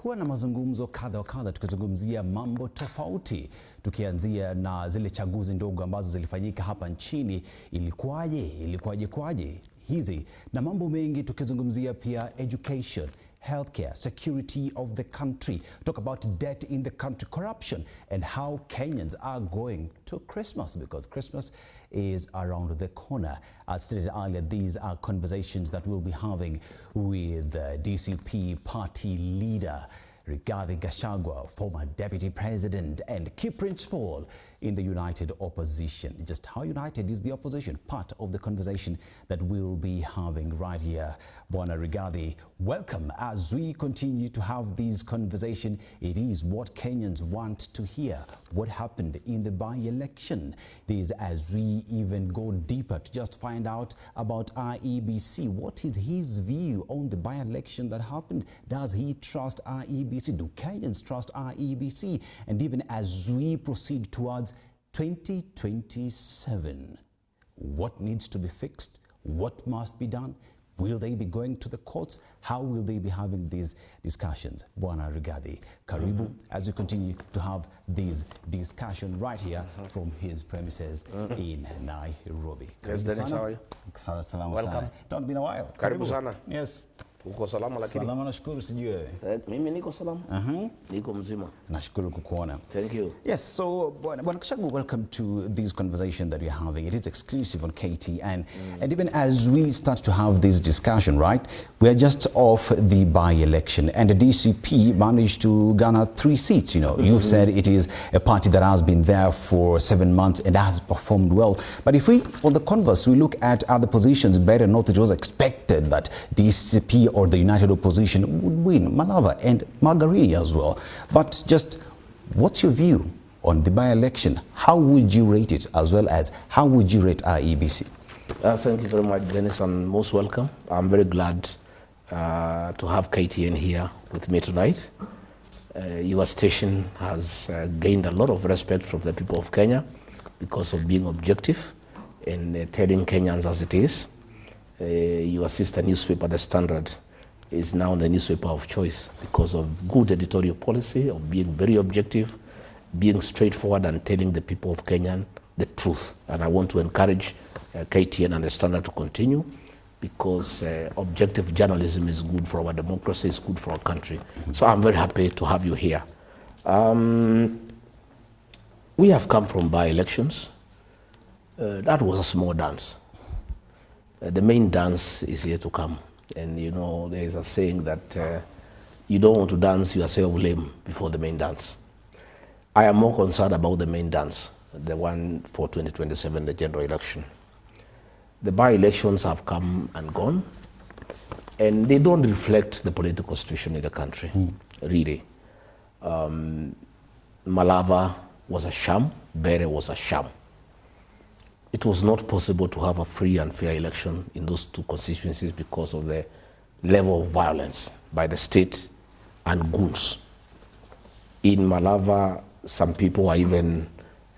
Tumekuwa na mazungumzo kadha wa kadha tukizungumzia mambo tofauti, tukianzia na zile chaguzi ndogo ambazo zilifanyika hapa nchini. Ilikuwaje hizi, na mambo mengi tukizungumzia pia education, healthcare, security of the country, talk about debt in the country, corruption, and how Kenyans are going to Christmas, because Christmas is around the corner. As stated earlier, these are conversations that we'll be having with DCP party leader Rigathi Gachagua, former deputy president and key principal in the united opposition. Just how united is the opposition? Part of the conversation that we'll be having right here. Bwana Rigathi, welcome. As we continue to have these conversations, it is what Kenyans want to hear. What happened in the by-election? This as we even go deeper to just find out about IEBC. What is his view on the by-election that happened? Does he trust IEBC? Do Kenyans trust IEBC? And even as we proceed towards 2027, what needs to be fixed? What must be done? Will they be going to the courts? How will they be having these discussions? Bwana Rigathi, karibu as we continue to have these discussions right here from his premises in Nairobi. Yes, Dennis, how are you? Welcome. It's been a while. Karibu sana. Yes. Uko salama lakini? Salama, nashukuru, sijui wewe. Mimi niko salama. Niko mzima. Nashukuru kukuona. Thank you. Yes, so Bwana Gachagua, welcome to this conversation that we're having. It is exclusive on KTN. And even as we start to have this discussion, right, we are just off the by-election, and the DCP managed to garner 3 seats. You know, you've said it is a party that has been there for 7 months and has performed well. But if we, on the converse, we look at other positions, better not, it was expected that DCP or the united opposition would win Malava and Margarini as well. But just what's your view on the by-election? How would you rate it, as well as how would you rate IEBC? Thank you very much, Dennis, and most welcome. I'm very glad to have KTN here with me tonight. Your station has gained a lot of respect from the people of Kenya because of being objective and telling Kenyans as it is. Your sister newspaper, The Standard, is now the newspaper of choice because of good editorial policy, of being very objective, being straightforward and telling the people of Kenya the truth. And I want to encourage KTN and The Standard to continue, because objective journalism is good for our democracy, is good for our country. So I'm very happy to have you here. We have come from by-elections. That was a small dance. The main dance is here to come. And you know, there is a saying that you don't want to dance yourself lame before the main dance. I am more concerned about the main dance, the one for 2027, the general election. The by-elections have come and gone, and they don't reflect the political situation in the country, really. Malava was a sham, Bere was a sham. It was not possible to have a free and fair election in those two constituencies because of the level of violence by the state and goons. In Malava, some people are even,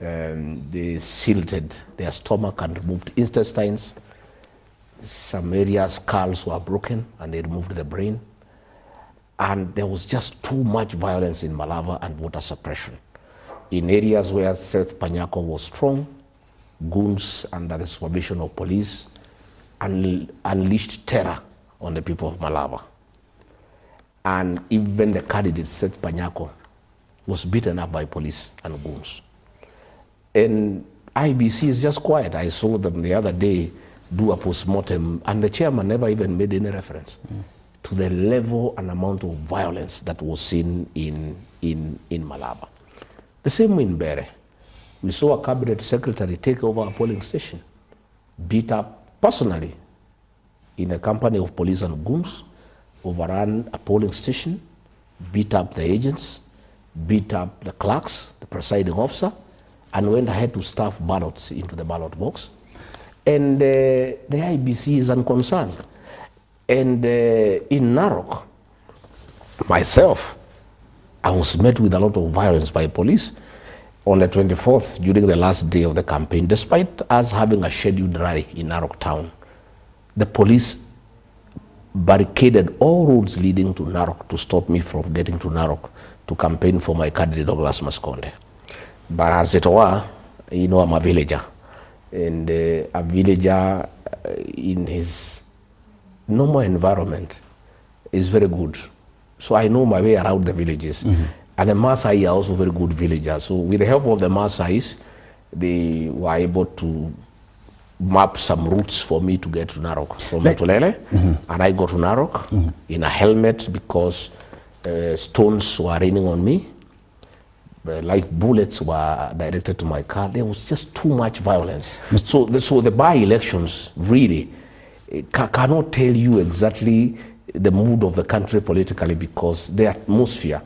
they silted their stomach and removed intestines. Some areas, skulls were broken and they removed the brain. And there was just too much violence in Malava and voter suppression. In areas where Seth Panyako was strong, goons under the supervision of police unleashed terror on the people of Malava. And even the candidate, Seth Panyako, was beaten up by police and goons. And IBC is just quiet. I saw them the other day do a post-mortem, and the chairman never even made any reference to the level and amount of violence that was seen in Malava. The same way in Bere. We saw a cabinet secretary take over a polling station, beat up personally in a company of police and goons, overran a polling station, beat up the agents, beat up the clerks, the presiding officer, and went ahead to stuff ballots into the ballot box. And the IBC is unconcerned. And in Narok, myself, I was met with a lot of violence by police on the 24th, during the last day of the campaign. Despite us having a scheduled rally in Narok town, the police barricaded all roads leading to Narok to stop me from getting to Narok to campaign for my candidate Douglas Maskonde. But as it were, you know, I'm a villager. And a villager in his normal environment is very good. So I know my way around the villages. And the Maasai are also very good villagers. So with the help of the Maasais, they were able to map some routes for me to get to Narok from Matulele. And I got to Narok in a helmet because stones were raining on me. Live bullets were directed to my car. There was just too much violence. So the by-elections really cannot tell you exactly the mood of the country politically, because the atmosphere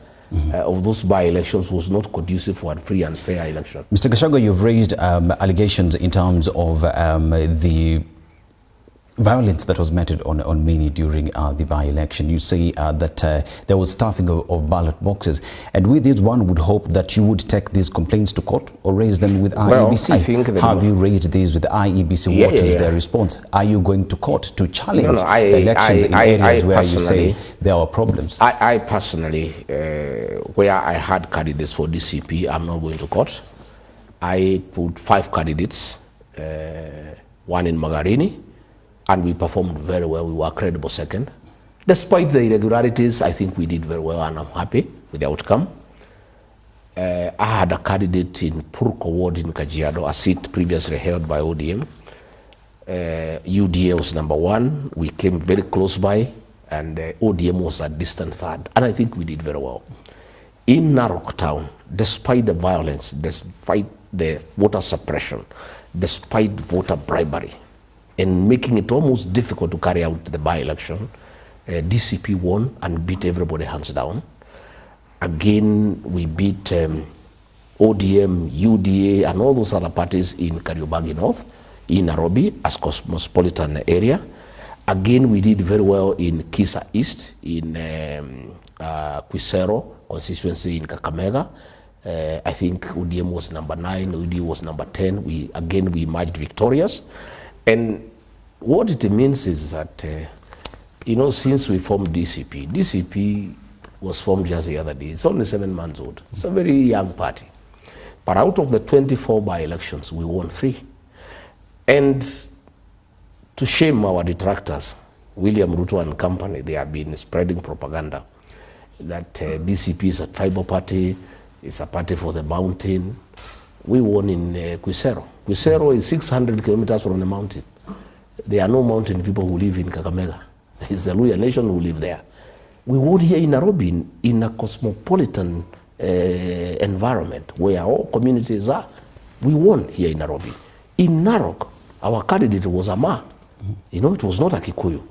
of those by-elections was not conducive for a free and fair election. Mr. Gachagua, you've raised allegations in terms of the violence that was meted on many during the by-election. You say that there was stuffing of ballot boxes, and with this one would hope that you would take these complaints to court or raise them with IEBC. Well, I think have you raised these with IEBC? What is their response? Are you going to court to challenge the elections in areas where you say there are problems? I personally, where I had candidates for DCP, I'm not going to court. I put 5 candidates, one in Magarini, and we performed very well. We were credible second. Despite the irregularities, I think we did very well, and I'm happy with the outcome. I had a candidate in Purko Ward in Kajiado, a seat previously held by ODM. UDA was number 1. We came very close by, and ODM was a distant third. And I think we did very well. In Narok town, despite the violence, despite the voter suppression, despite voter bribery, and making it almost difficult to carry out the by-election, DCP won and beat everybody hands down. Again, we beat ODM, UDA, and all those other parties in Kariobangi North, in Nairobi, as cosmopolitan area. Again, we did very well in Kisa East, in Quisero constituency in Kakamega. I think ODM was number 9, UDA was number 10. We emerged victorious. And what it means is that, you know, since we formed DCP was formed just the other day. It's only 7 months old. It's a very young party. But out of the 24 by-elections, we won 3. And to shame our detractors, William Ruto and company, they have been spreading propaganda that DCP is a tribal party, it's a party for the mountain. We won in Quisero. Quisero is 600 kilometers from the mountain. There are no mountain people who live in Kakamega. It's the Luya nation who live there. We won here in Nairobi in a cosmopolitan environment where all communities are. We won here in Nairobi. In Narok, our candidate was a Ma. You know, it was not a Kikuyu.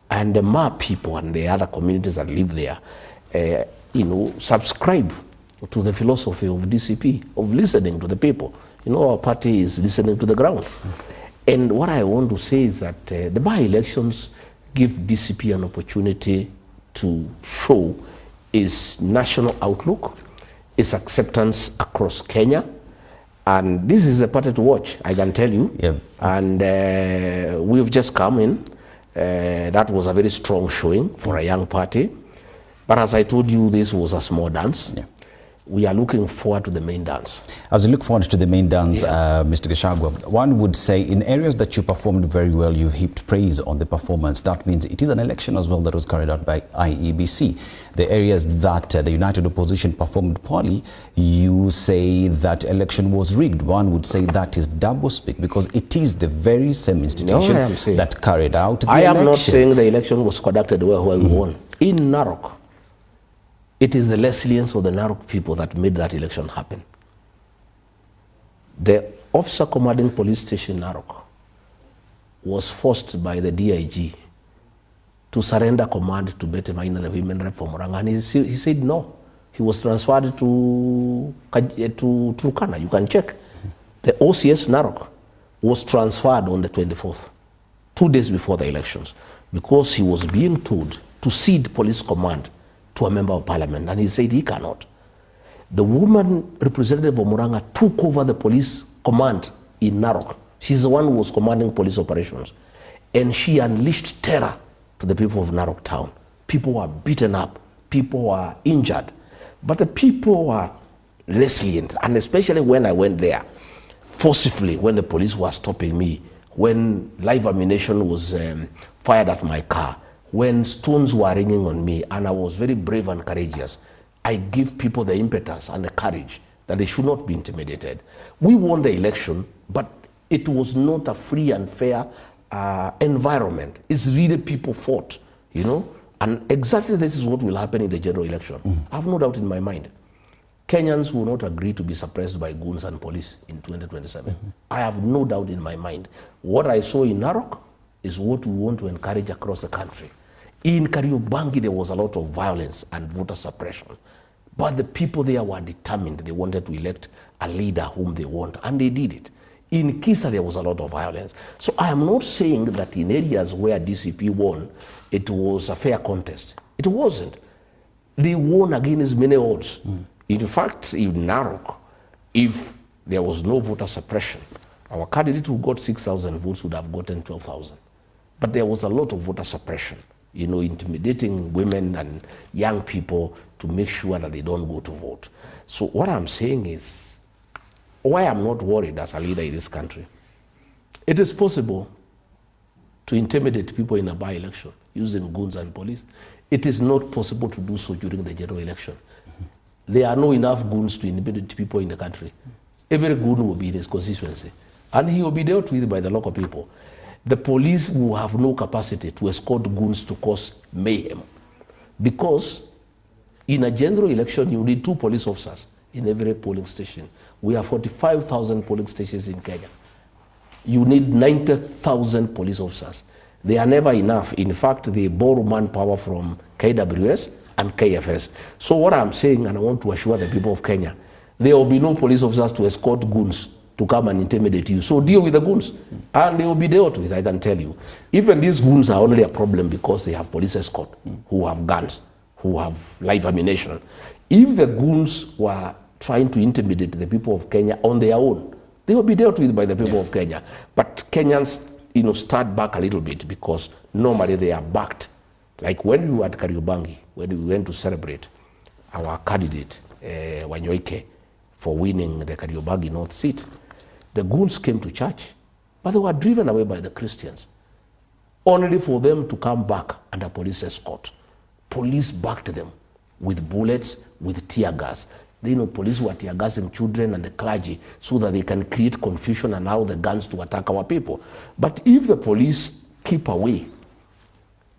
And the Ma people and the other communities that live there, you know, subscribe to the philosophy of DCP, of listening to the people. You know, our party is listening to the ground. And what I want to say is that the by-elections give DCP an opportunity to show its national outlook, its acceptance across Kenya. And this is a party to watch, I can tell you. Yep. And we've just come in. That was a very strong showing for a young party. But as I told you, this was a small dance. Yeah. We are looking forward to the main dance. As we look forward to the main dance, Mr. Gachagua, one would say in areas that you performed very well, you've heaped praise on the performance. That means it is an election as well that was carried out by IEBC. The areas that the United Opposition performed poorly, you say that election was rigged. One would say that is doublespeak, because it is the very same institution that carried out the election. I am not saying the election was conducted well where we won. In Narok, it is the resilience of the Narok people that made that election happen. The officer commanding police station Narok was forced by the DIG to surrender command to Betty Maina, the women rep for Murang'a, and he said no. He was transferred to Turkana. You can check. The OCS Narok was transferred on the 24th, 2 days before the elections, because he was being told to cede police command to a member of parliament, and he said he cannot. The woman representative of Murang'a took over the police command in Narok. She's the one who was commanding police operations, and she unleashed terror to the people of Narok town. People were beaten up, people were injured, but the people were resilient. And especially when I went there, forcibly, when the police were stopping me, when live ammunition was fired at my car, when stones were raining on me, and I was very brave and courageous, I give people the impetus and the courage that they should not be intimidated. We won the election, but it was not a free and fair environment. It's really people fought, you know, and exactly this is what will happen in the general election. I have no doubt in my mind. Kenyans will not agree to be suppressed by goons and police in 2027. I have no doubt in my mind. What I saw in Narok is what we want to encourage across the country. In Kariobangi, there was a lot of violence and voter suppression. But the people there were determined. They wanted to elect a leader whom they want, and they did it. In Kisa, there was a lot of violence. So I am not saying that in areas where DCP won, it was a fair contest. It wasn't. They won against many odds. In fact, in Narok, if there was no voter suppression, our candidate who got 6,000 votes would have gotten 12,000. But there was a lot of voter suppression, you know, intimidating women and young people to make sure that they don't go to vote. So what I'm saying is, why I'm not worried as a leader in this country, it is possible to intimidate people in a by-election using goons and police. It is not possible to do so during the general election. There are no enough goons to intimidate people in the country. Every goon will be in his constituency, and he will be dealt with by the local people. The police will have no capacity to escort goons to cause mayhem, because in a general election, you need 2 police officers in every polling station. We have 45,000 polling stations in Kenya. You need 90,000 police officers. They are never enough. In fact, they borrow manpower from KWS and KFS. So what I'm saying, and I want to assure the people of Kenya, there will be no police officers to escort goons to come and intimidate you. So deal with the goons, and they will be dealt with, I can tell you. Even these goons are only a problem because they have police escort, who have guns, who have live ammunition. If the goons were trying to intimidate the people of Kenya on their own, they will be dealt with by the people of Kenya. But Kenyans, you know, start back a little bit, because normally they are backed. Like when we were at Kariobangi, when we went to celebrate our candidate, Wanyoike, for winning the Kariobangi North seat, the goons came to church, but they were driven away by the Christians, only for them to come back under police escort. Police backed them with bullets, with tear gas. You know, police were tear gassing children and the clergy so that they can create confusion and allow the guns to attack our people. But if the police keep away,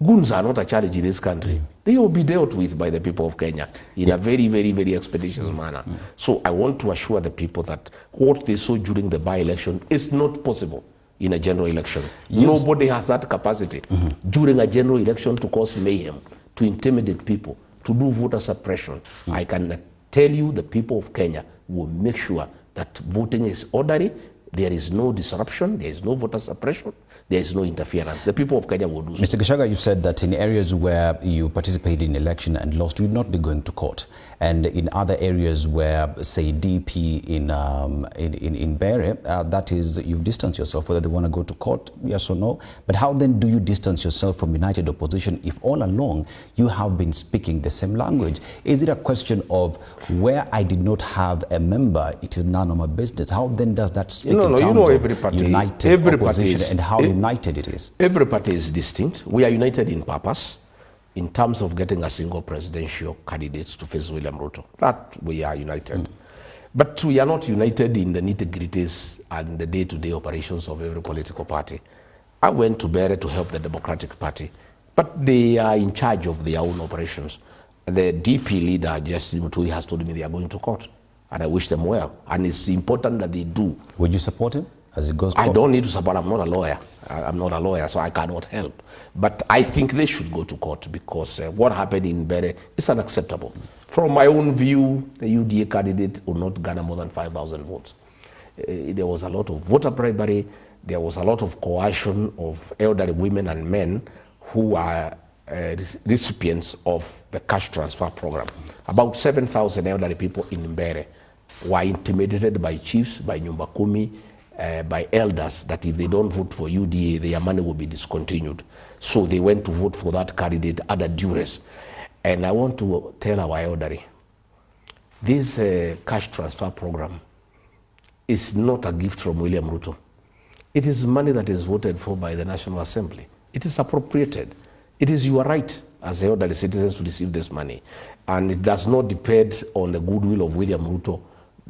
goons are not a challenge in this country. They will be dealt with by the people of Kenya in a very, very, very expeditious manner. So I want to assure the people that what they saw during the by-election is not possible in a general election. Nobody has that capacity during a general election to cause mayhem, to intimidate people, to do voter suppression. I can tell you the people of Kenya will make sure that voting is orderly, there is no disruption, there is no voter suppression, there is no interference. The people of Kenya will do so. Mr. Gachagua, you said that in areas where you participated in election and lost, you would not be going to court. And in other areas where, say, DP in Bere, that is, you've distanced yourself, whether they want to go to court, yes or no. But how then do you distance yourself from United Opposition if all along you have been speaking the same language? Is it a question of where I did not have a member, it is none of my business? How then does that speak in terms of United Opposition and how united it is? Every party is distinct. We are united in purpose, in terms of getting a single presidential candidate to face William Ruto. That we are united. But we are not united in the nitty-gritties and the day-to-day operations of every political party. I went to Bere to help the Democratic Party, but they are in charge of their own operations. The DP leader, Justin Muturi, has told me they are going to court, and I wish them well. And it's important that they do. Would you support him as it goes to court? I don't need to support. I'm not a lawyer. I'm not a lawyer, so I cannot help. But I think they should go to court, because what happened in Bere is unacceptable. From my own view, the UDA candidate will not garner more than 5,000 votes. There was a lot of voter bribery. There was a lot of coercion of elderly women and men who are recipients of the cash transfer program. About 7,000 elderly people in Bere were intimidated by chiefs, by Nyumba Kumi, by elders that if they don't vote for UDA, their money will be discontinued. So they went to vote for that candidate under duress. And I want to tell our elderly, this cash transfer program is not a gift from William Ruto. It is money that is voted for by the National Assembly. It is appropriated. It is your right as elderly citizens to receive this money. And it does not depend on the goodwill of William Ruto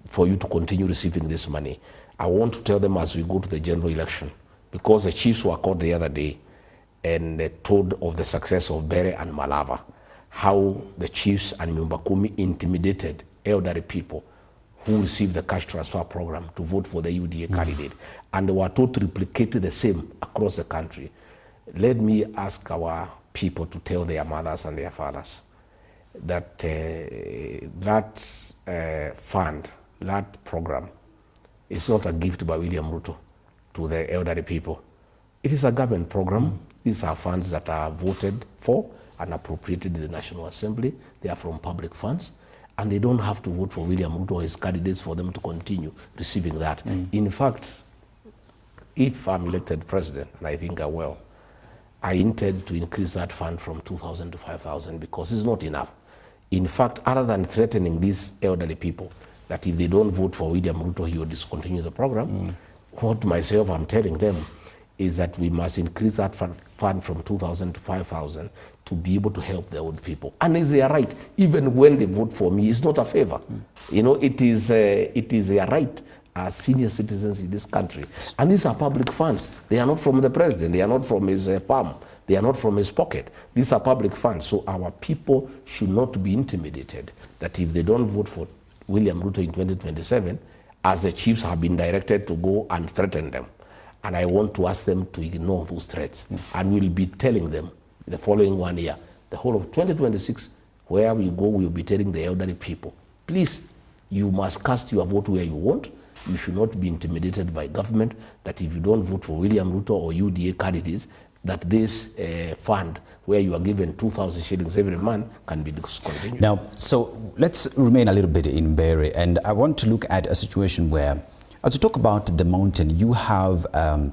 for you to continue receiving this money. I want to tell them as we go to the general election, because the chiefs were caught the other day and told of the success of Bere and Malava, how the chiefs and Nyumbakumi intimidated elderly people who received the cash transfer program to vote for the UDA candidate. And they were told to replicate the same across the country. Let me ask our people to tell their mothers and their fathers that fund, that program, is not a gift by William Ruto to the elderly people. It is a government program. These are funds that are voted for and appropriated in the National Assembly. They are from public funds. And they don't have to vote for William Ruto or his candidates for them to continue receiving that. In fact, if I'm elected president, and I think I will, I intend to increase that fund from 2,000 to 5,000 because it's not enough. In fact, other than threatening these elderly people that if they don't vote for William Ruto, he will discontinue the program, what myself I'm telling them is that we must increase that fund from 2,000 to 5,000 to be able to help the old people. And it's their right. Even when they vote for me, it's not a favor. You know, it is their right as senior citizens in this country. And these are public funds. They are not from the president. They are not from his farm. They are not from his pocket. These are public funds. So our people should not be intimidated that if they don't vote for William Ruto in 2027, as the chiefs have been directed to go and threaten them. And I want to ask them to ignore those threats. And we'll be telling them the following 1 year, the whole of 2026, where we go, we'll be telling the elderly people, please, you must cast your vote where you want. You should not be intimidated by government that if you don't vote for William Ruto or UDA candidates, that this fund where you are given 2,000 shillings every month can be discontinued. Now, so let's remain a little bit in Bere, and I want to look at a situation where, as we talk about the mountain, you have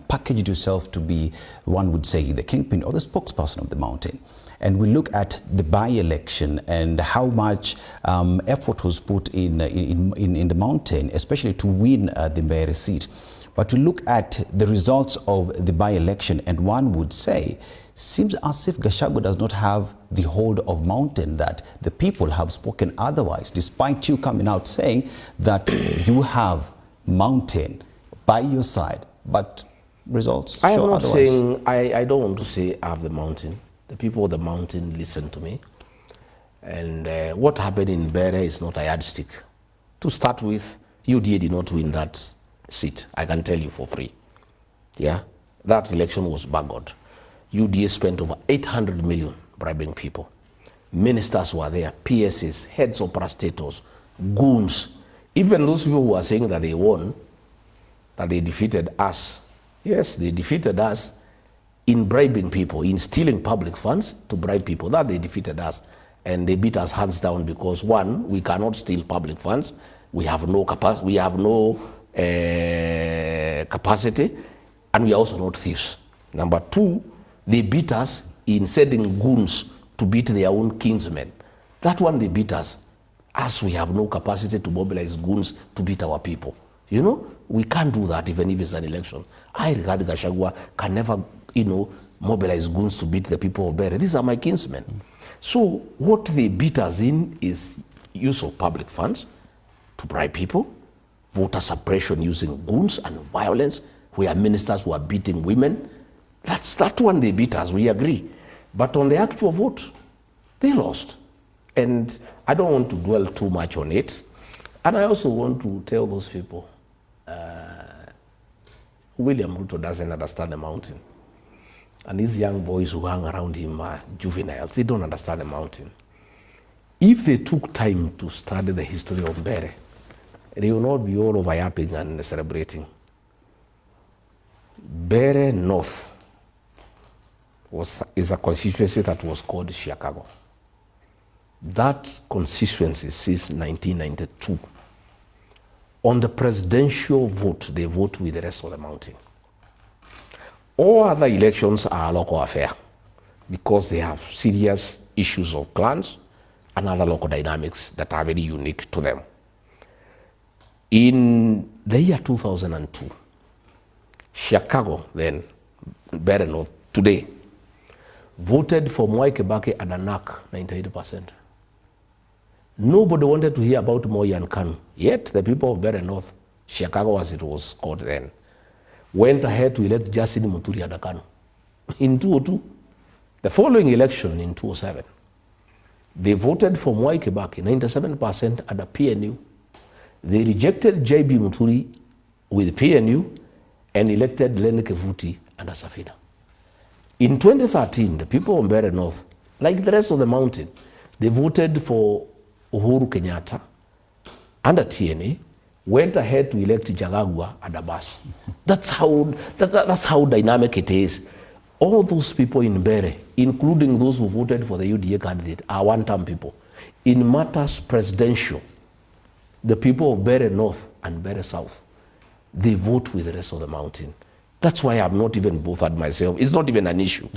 packaged yourself to be, one would say, the kingpin or the spokesperson of the mountain. And we look at the by-election and how much effort was put in the mountain, especially to win the Bere seat. But we look at the results of the by-election, and one would say, seems as if Gachagua does not have the hold of mountain, that the people have spoken otherwise, despite you coming out saying that you have mountain by your side, but results I am show not otherwise. saying, I don't want to say I have the mountain. The people of the mountain listen to me. And what happened in Bere is not a yardstick. To start with, UDA did not win that seat. I can tell you for free. Yeah, that election was buggered. UDA spent over 800 million bribing people. Ministers were there, PSs, heads of parastatals, goons. Even those people who are saying that they won, that they defeated us. Yes, they defeated us in bribing people, in stealing public funds to bribe people. That they defeated us. And they beat us hands down because, one, we cannot steal public funds. We have no capacity. We have no capacity, and we are also not thieves. Number two, they beat us in sending goons to beat their own kinsmen. That one they beat us, as we have no capacity to mobilize goons to beat our people. You know, we can't do that even if it's an election. I, Rigathi Gachagua, can never, mobilize goons to beat the people of Bere. These are my kinsmen. So what they beat us in is use of public funds to bribe people, voter suppression using goons and violence, where ministers were beating women. That's that one they beat us, we agree. But on the actual vote, they lost. And I don't want to dwell too much on it. And I also want to tell those people, William Ruto doesn't understand the mountain. And these young boys who hang around him are juveniles. They don't understand the mountain. If they took time to study the history of Bere, they will not be all over yapping and celebrating. Bere North is a constituency that was called Chicago. That constituency since 1992 On the presidential vote, they vote with the rest of the mountain. All other elections are a local affair because they have serious issues of clans and other local dynamics that are very unique to them. In the year 2002, Chicago, then Better North, today, voted for Mwai Kibaki and a knock 98%. Nobody wanted to hear about Moi and Kanu. Yet the people of Better North, Chicago as it was called then, went ahead to elect Justin Muturi and Kanu in 2002. The following election in 2007, they voted for Mwai Kibaki, 97% at the PNU. They rejected JB Muturi with PNU and elected Lenny Kevuti and Asafina. In 2013, the people of Better North, like the rest of the mountain, they voted for Uhuru Kenyatta under TNA, went ahead to elect Gachagua and Abbas. That's how dynamic it is. All those people in Bere, including those who voted for the UDA candidate, are one-term people. In matters presidential, the people of Bere North and Bere South, they vote with the rest of the mountain. That's why I'm not even bothered myself. It's not even an issue.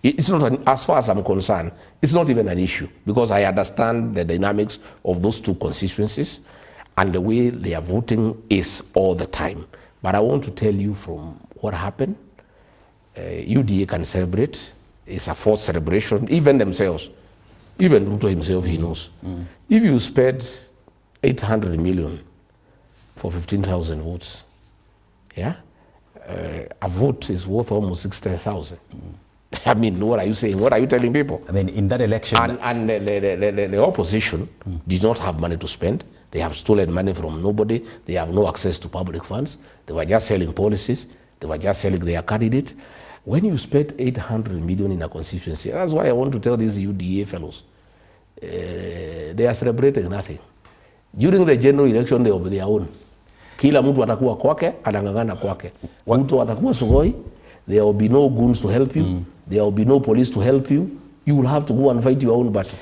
It's not, as far as I'm concerned, it's not even an issue because I understand the dynamics of those two constituencies and the way they are voting is all the time. But I want to tell you from what happened, UDA can celebrate. It's a forced celebration, even themselves. Even Ruto himself, he knows. If you spend 800 million for 15,000 votes, yeah, a vote is worth almost 60,000. I mean, what are you saying? What are you telling people? I mean, in that election... And the opposition did not have money to spend. They have stolen money from nobody. They have no access to public funds. They were just selling policies. They were just selling their candidate. When you spend 800 million in a constituency, that's why I want to tell these UDA fellows, they are celebrating nothing. During the general election, they will be their own. Kila mtu atakuwa kwake, anang'ang'ana kwake. Mtu atakuwa sugoi, there will be no goons to help you. There will be no police to help you. You will have to go and fight your own battle.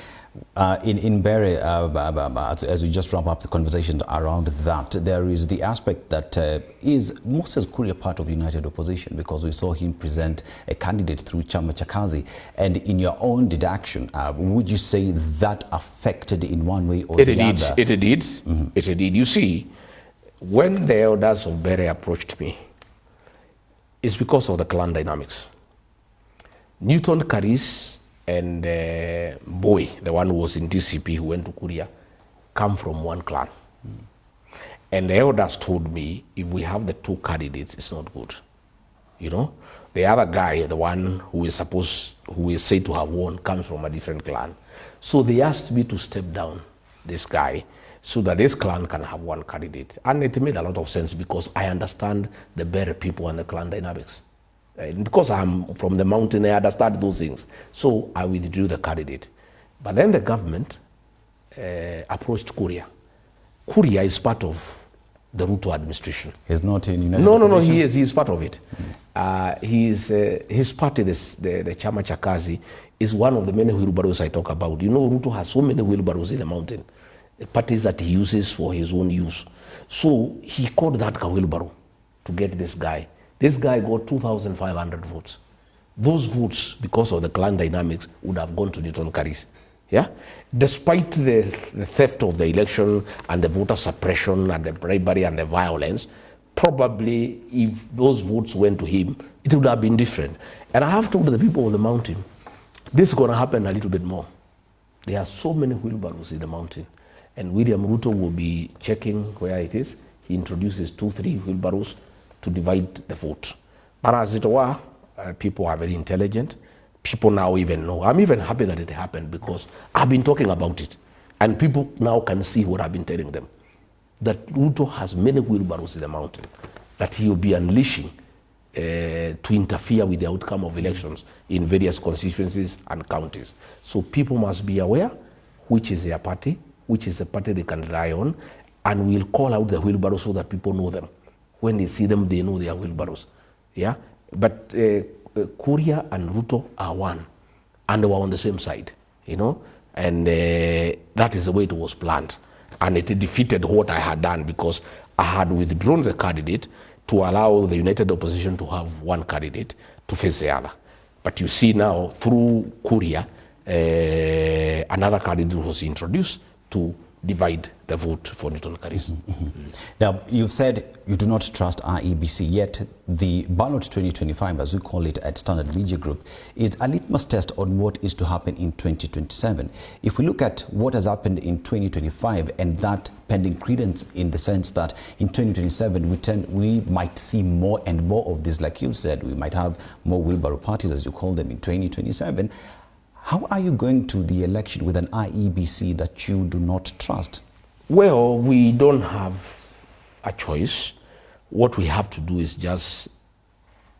In Bere, as we just wrap up the conversation around that, there is the aspect that is Moses Kuria part of United Opposition because we saw him present a candidate through Chama cha Kazi. And in your own deduction, would you say that affected in one way or the other? It did. It did. You see, when the elders of Bere approached me, it's because of the clan dynamics. Newton Karis and Boy, the one who was in DCP who went to Kuria, come from one clan. And the elders told me, if we have the two candidates, it's not good. You know, the other guy, the one who is said to have won, comes from a different clan. So they asked me to step down this guy so that this clan can have one candidate. And it made a lot of sense because I understand the Bere people and the clan dynamics. Because I'm from the mountain, I understand those things. So I withdrew the candidate. But then the government approached Kuria. Kuria is part of the Ruto administration. He's not in United No, Opposition? he is part of it. His party, the Chama cha Kazi, is one of the many wheelbarrows I talk about. You know, Ruto has so many wheelbarrows in the mountain, parties that he uses for his own use. So he called that a wheelbarrow to get this guy. This guy got 2,500 votes. Those votes, because of the clan dynamics, would have gone to Newton Karis. Yeah? Despite the theft of the election and the voter suppression and the bribery and the violence, probably if those votes went to him, it would have been different. And I have told the people of the mountain, this is going to happen a little bit more. There are so many wheelbarrows in the mountain. And William Ruto will be checking where it is. He introduces 2-3 wheelbarrows to divide the vote. But as it were, people are very intelligent. People now even know. I'm even happy that it happened because I've been talking about it. And people now can see what I've been telling them. That Ruto has many wheelbarrows in the mountain. That he will be unleashing to interfere with the outcome of elections in various constituencies and counties. So people must be aware which is their party, which is the party they can rely on, and we'll call out the wheelbarrows so that people know them. When they see them, they know they are wheelbarrows. Yeah? But Kuria and Ruto are one, and they were on the same side, you know? And that is the way it was planned. And it defeated what I had done because had withdrawn the candidate to allow the united opposition to have one candidate to face the other. But you see now, through Kuria, another candidate was introduced to divide the vote for Newton Karisa. Now, you've said you do not trust IEBC, yet the ballot 2025, as we call it at Standard Media Group, is a litmus test on what is to happen in 2027. If we look at what has happened in 2025 and that pending credence in the sense that in 2027 we might see more and more of this, like you said, we might have more wheelbarrow parties, as you call them, in 2027. How are you going to the election with an IEBC that you do not trust? Well, we don't have a choice. What we have to do is just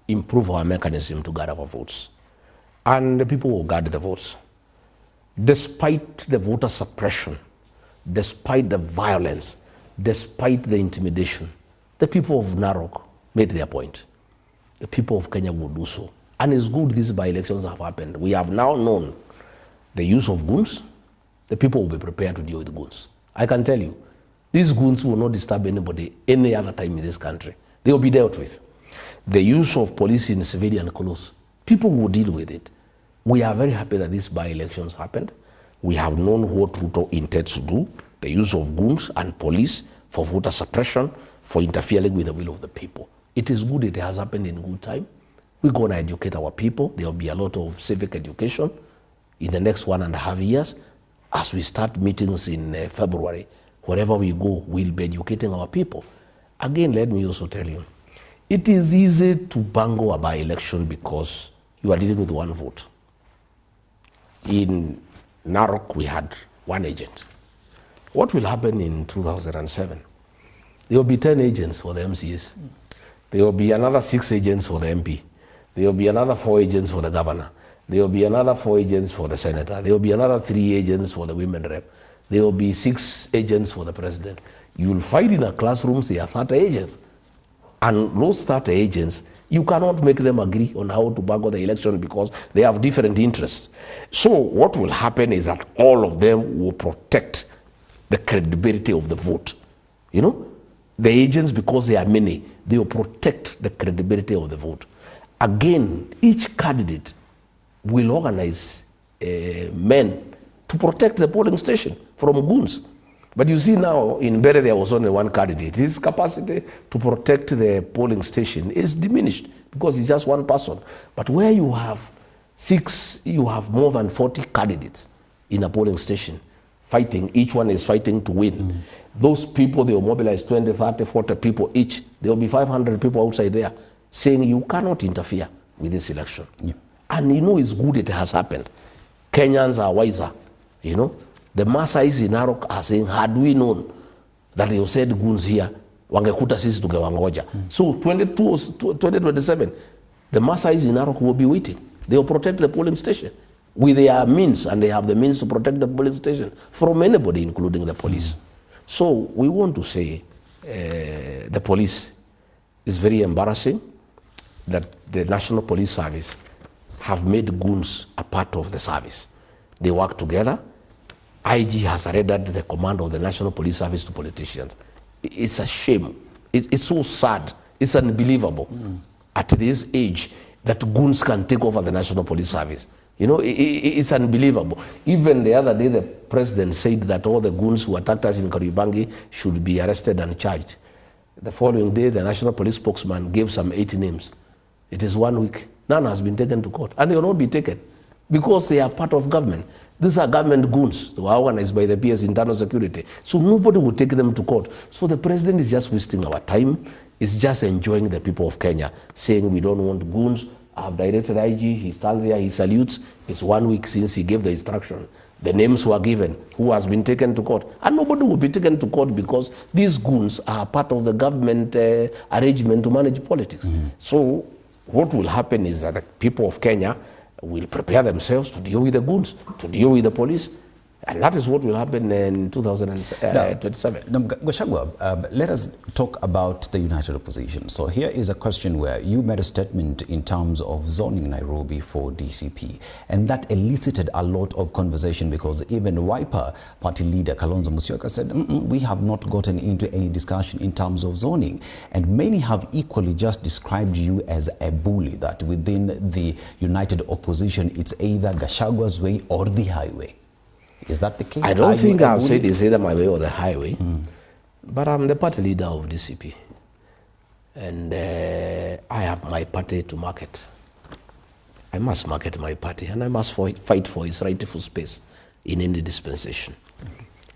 improve our mechanism to gather our votes. And the people will gather the votes. Despite the voter suppression, despite the violence, despite the intimidation, the people of Narok made their point. The people of Kenya will do so. And it's good these by-elections have happened. We have now known the use of goons. The people will be prepared to deal with goons. I can tell you, these goons will not disturb anybody any other time in this country. They will be dealt with. The use of police in civilian clothes, people will deal with it. We are very happy that these by-elections happened. We have known what Ruto intends to do, the use of goons and police for voter suppression, for interfering with the will of the people. It is good it has happened in good time. We're going to educate our people. There will be a lot of civic education in the next 1.5 years. As we start meetings in February, wherever we go, we'll be educating our people. Again, let me also tell you, it is easy to bungle a by-election because you are dealing with one vote. In Narok, we had one agent. What will happen in 2007? There will be 10 agents for the MCs. There will be another 6 agents for the MP. There will be another 4 agents for the governor. There will be another 4 agents for the senator. There will be another 3 agents for the women rep. There will be 6 agents for the president. You will find in a classroom there are 30 agents. And those 30 agents, you cannot make them agree on how to bungle the election because they have different interests. So what will happen is that all of them will protect the credibility of the vote. You know, the agents, because they are many, they will protect the credibility of the vote. Again, each candidate will organize men to protect the polling station from goons. But you see now, in Bere there was only one candidate. His capacity to protect the polling station is diminished because he's just one person. But where you have 6, you have more than 40 candidates in a polling station fighting. Each one is fighting to win. Those people, they will mobilize 20, 30, 40 people each. There will be 500 people outside there saying you cannot interfere with this election. Yeah. And you know it's good it has happened. Kenyans are wiser, you know. The Maasais in Narok are saying, had we known that they said goons here, wangekuta sisi tungewangoja. So 2027, the Maasais in Narok will be waiting. They will protect the polling station with their means, and they have the means to protect the polling station from anybody, including the police. So we want to say the police is very embarrassing that the National Police Service have made goons a part of the service. They work together. IG has surrendered the command of the National Police Service to politicians. It's a shame. It's so sad. It's unbelievable at this age that goons can take over the National Police Service. You know, it's unbelievable. Even the other day, the president said that all the goons who attacked us in Kariobangi should be arrested and charged. The following day, the National Police spokesman gave some 80 names. It is 1 week. None has been taken to court. And they will not be taken because they are part of government. These are government goons. They were organized by the PS Internal Security. So nobody will take them to court. So the president is just wasting our time. He's just enjoying the people of Kenya, saying we don't want goons. I've directed IG. He stands there. He salutes. It's 1 week since he gave the instruction. The names were given. Who has been taken to court? And nobody will be taken to court because these goons are part of the government arrangement to manage politics. So what will happen is that the people of Kenya will prepare themselves to deal with the goons, to deal with the police. And that is what will happen in 2027. Gachagua, let us talk about the United Opposition. So here is a question where you made a statement in terms of zoning Nairobi for DCP, and that elicited a lot of conversation because even Wiper party leader Kalonzo Musyoka said, we have not gotten into any discussion in terms of zoning. And many have equally just described you as a bully, that within the United Opposition, it's either Gachagua's way or the highway. Is that the case? I don't think I've said it's either my way or the highway, but I'm the party leader of DCP. And I have my party to market. I must market my party, and I must fight for its rightful space in any dispensation.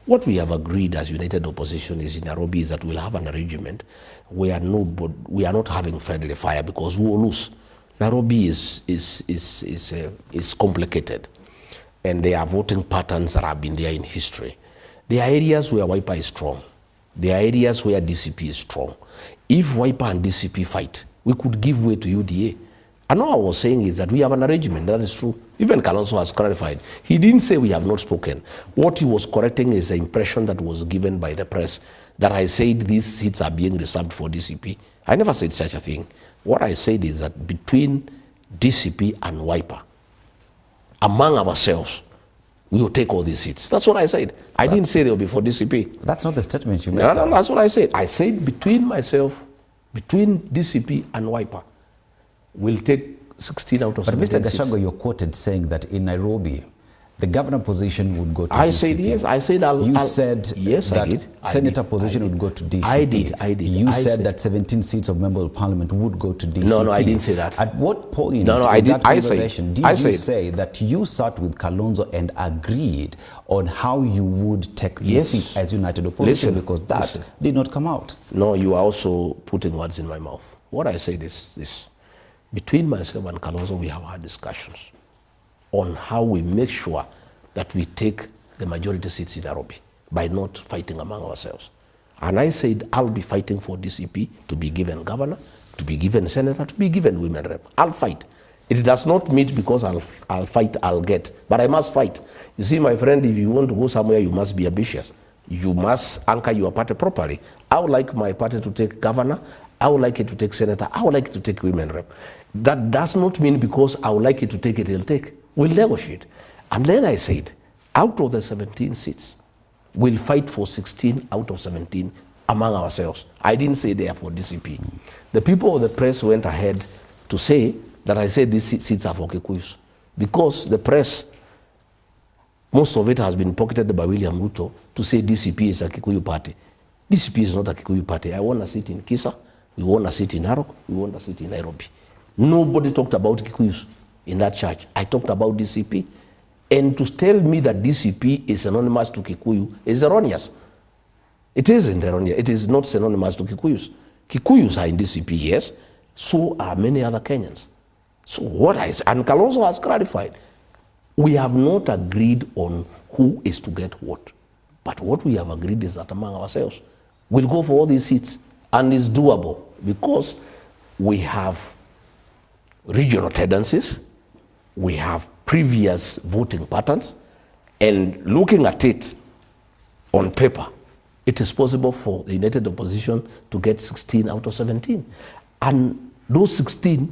What we have agreed as United Opposition is in Nairobi is that we'll have an arrangement where we are not having friendly fire because we will lose. Nairobi is complicated. And there are voting patterns that have been there in history. There are areas where Wiper is strong. There are areas where DCP is strong. If Wiper and DCP fight, we could give way to UDA. And all I was saying is that we have an arrangement, that is true. Even Kalonzo has clarified. He didn't say we have not spoken. What he was correcting is the impression that was given by the press, that I said these seats are being reserved for DCP. I never said such a thing. What I said is that between DCP and Wiper, among ourselves, we will take all these seats. That's what I said. I didn't say they will be for DCP. That's not the statement you made. No, that's what I said. I said between myself, between DCP and Wiper, we'll take 16 out of 17 But Mr. Gachagua, you're quoted saying that in Nairobi, the governor position would go to DCP. I said yes. I said You said yes, that I did. senator position would go to DCP. I did. You said that 17 seats of member of parliament would go to DCP. No, I didn't say that. At what point in that conversation did you say that you sat with Kalonzo and agreed on how you would take these seats as United Opposition? Because that did not come out. No, you are also putting words in my mouth. What I said is this. Between myself and Kalonzo, we have had discussions on how we make sure that we take the majority seats in Nairobi by not fighting among ourselves. And I said I'll be fighting for DCP to be given governor, to be given senator, to be given women rep. I'll fight. It does not mean because I'll fight, I'll get. But I must fight. You see, my friend, if you want to go somewhere, you must be ambitious. You must anchor your party properly. I would like my party to take governor. I would like it to take senator. I would like it to take women rep. That does not mean because I would like it to take it, it'll take. We'll negotiate. And then I said, out of the 17 seats, we'll fight for 16 out of 17 among ourselves. I didn't say they are for DCP. The people of the press went ahead to say that I said these seats are for Kikuyus. Because the press, most of it has been pocketed by William Ruto to say DCP is a Kikuyu party. DCP is not a Kikuyu party. I won a seat in Kisa, we won a seat in Narok, we won a seat in Nairobi. Nobody talked about Kikuyus in that church. I talked about DCP. And to tell me that DCP is synonymous to Kikuyu is erroneous. It isn't erroneous. It is not synonymous to Kikuyus. Kikuyus are in DCP, yes. So are many other Kenyans. So what I say, and Kalonzo has clarified, we have not agreed on who is to get what. But what we have agreed is that among ourselves, we'll go for all these seats. And it's doable because we have regional tendencies, we have previous voting patterns, and looking at it on paper, it is possible for the United Opposition to get 16 out of 17. And those 16,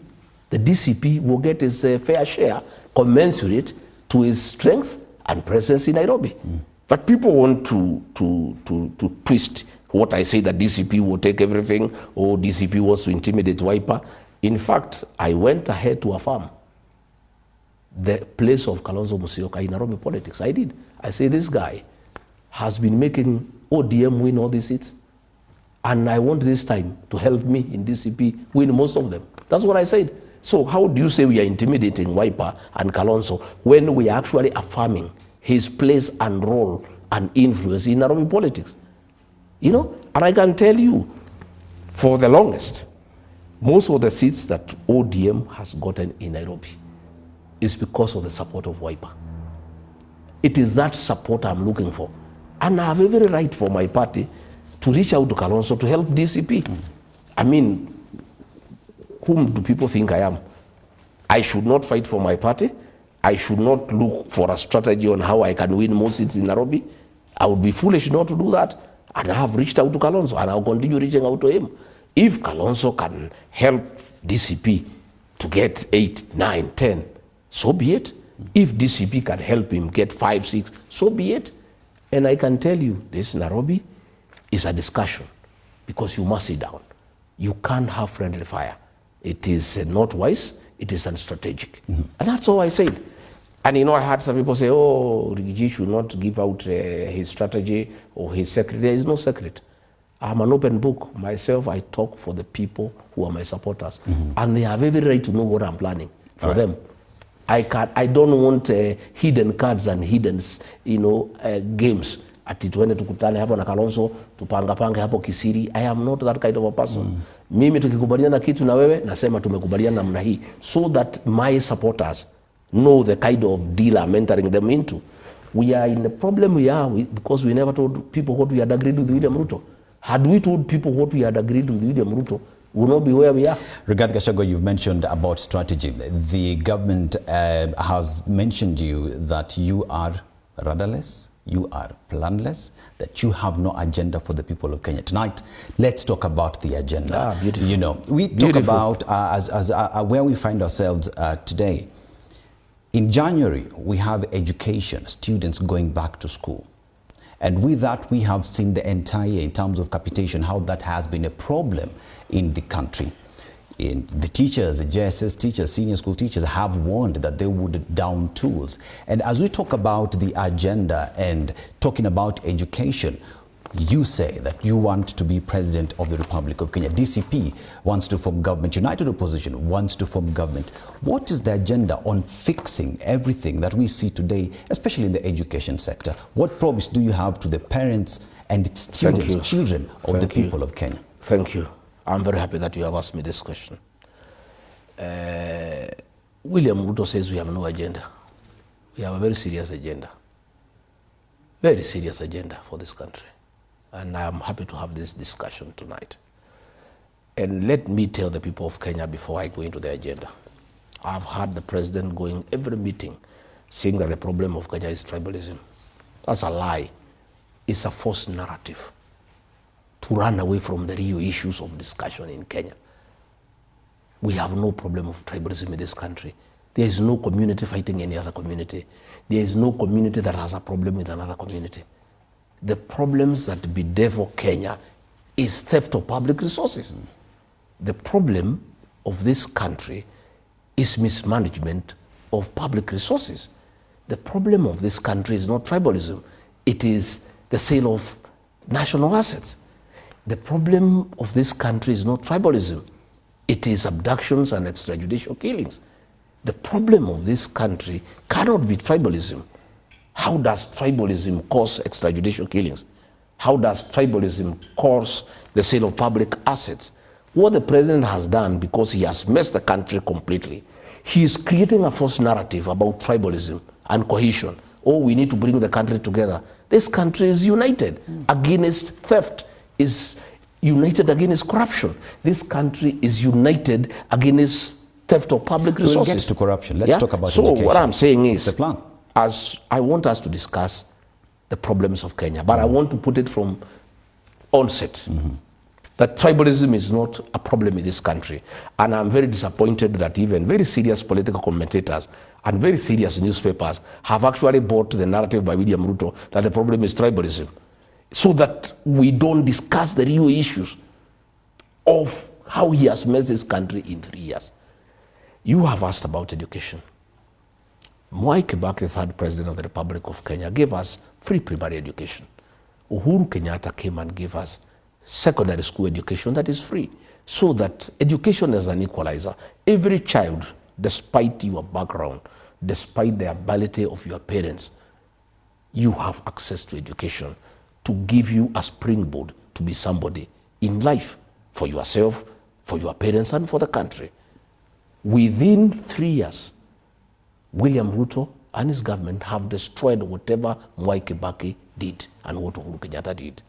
the DCP will get its fair share commensurate to its strength and presence in Nairobi. But people want to twist what I say, that DCP will take everything, or DCP wants to intimidate Wiper. In fact, I went ahead to affirm the place of Kalonzo Musyoka in Nairobi politics. I did. I say this guy has been making ODM win all these seats, and I want this time to help me in DCP win most of them. That's what I said. So how do you say we are intimidating Wiper and Kalonzo when we are actually affirming his place and role and influence in Nairobi politics? You know, and I can tell you, for the longest, most of the seats that ODM has gotten in Nairobi is because of the support of Wiper. It is that support I'm looking for. And I have every right for my party to reach out to Kalonzo to help DCP. I mean, whom do people think I am? I should not fight for my party. I should not look for a strategy on how I can win more seats in Nairobi. I would be foolish not to do that. And I have reached out to Kalonzo, and I'll continue reaching out to him. If Kalonzo can help DCP to get 8, 9, 10, so be it. If DCP can help him get 5, 6, so be it. And I can tell you, this Nairobi is a discussion, because you must sit down. You can't have friendly fire. It is not wise, it is unstrategic. And that's all I said. And you know, I had some people say, oh, Rigathi should not give out his strategy or his secret. There is no secret. I'm an open book. Myself, I talk for the people who are my supporters. And they have every right to know what I'm planning for them. I don't want hidden cards and hidden, games. Ati tuende tukutane hapo na Kalonzo, tupanga hapo kisiri. I am not that kind of a person. Mimi tukikubaliana kitu na wewe, nasema tumekubaliana namna hii. So that my supporters know the kind of deal I'm entering them into. We are in the problem we are because we never told people what we had agreed with William Ruto. Had we told people what we had agreed with William Ruto, we will not be where we are. Rigathi Gachagua, you've mentioned about strategy. The government has mentioned you that you are rudderless, you are planless, that you have no agenda for the people of Kenya. Tonight, let's talk about the agenda. Beautiful. You know, we talk about where we find ourselves today. In January, we have education, students going back to school. And with that, we have seen the entire, in terms of capitation, how that has been a problem in the country. The teachers, the JSS teachers, senior school teachers have warned that they would down tools. And as we talk about the agenda and talking about education, you say that you want to be president of the Republic of Kenya. DCP wants to form government. United Opposition wants to form government. What is the agenda on fixing everything that we see today, especially in the education sector? What promise do you have to the parents and students, children of the people of Kenya? Thank you. I'm very happy that you have asked me this question. William Ruto says we have no agenda. We have a very serious agenda. Very serious agenda for this country. And I am happy to have this discussion tonight. And let me tell the people of Kenya before I go into the agenda. I've heard the president going every meeting saying that the problem of Kenya is tribalism. That's a lie. It's a false narrative to run away from the real issues of discussion in Kenya. We have no problem of tribalism in this country. There is no community fighting any other community. There is no community that has a problem with another community. The problems that bedevil Kenya is theft of public resources. The problem of this country is mismanagement of public resources. The problem of this country is not tribalism. It is the sale of national assets. The problem of this country is not tribalism. It is abductions and extrajudicial killings. The problem of this country cannot be tribalism. How does tribalism cause extrajudicial killings? How does tribalism cause the sale of public assets? What the president has done, because he has messed the country completely, he is creating a false narrative about tribalism and cohesion. Oh, we need to bring the country together. This country is united against theft, is united against corruption. This country is united against theft of public resources. We'll get to corruption. Let's talk about education. So what I'm saying is, the plan. As I want us to discuss the problems of Kenya, but I want to put it from onset, that tribalism is not a problem in this country. And I'm very disappointed that even very serious political commentators and very serious newspapers have actually bought the narrative by William Ruto that the problem is tribalism, so that we don't discuss the real issues of how he has messed this country in 3 years. You have asked about education. Mwai Kibaki, the third president of the Republic of Kenya, gave us free primary education. Uhuru Kenyatta came and gave us secondary school education that is free, so that education is an equalizer. Every child, despite your background, despite the ability of your parents, you have access to education to give you a springboard to be somebody in life, for yourself, for your parents, and for the country. Within 3 years, William Ruto and his government have destroyed whatever Mwai Kibaki did and what Uhuru Kenyatta did.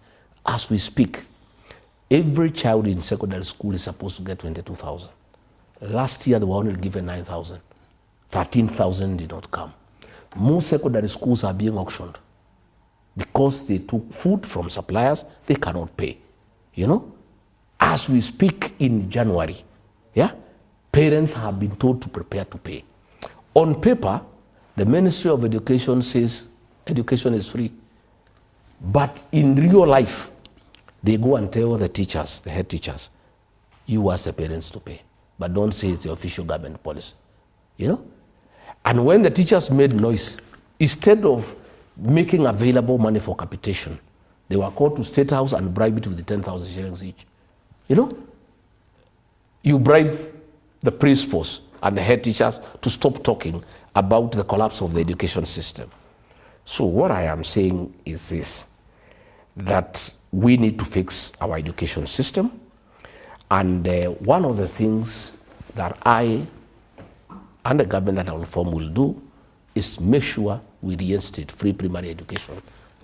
As we speak, every child in secondary school is supposed to get 22,000. Last year, they were only given 9,000. 13,000 did not come. Most secondary schools are being auctioned because they took food from suppliers they cannot pay. You know, as we speak in January, yeah, parents have been told to prepare to pay. On paper, the Ministry of Education says education is free. But in real life, they go and tell the teachers, the head teachers, you ask the parents to pay, but don't say it's the official government policy. You know? And when the teachers made noise, instead of making available money for capitation, they were called to State House and bribed it with the 10,000 shillings each. You know? You bribe the principals and the head teachers to stop talking about the collapse of the education system. So what I am saying is this, that we need to fix our education system. And one of the things that I and the government that I will form will do is make sure we reinstate free primary education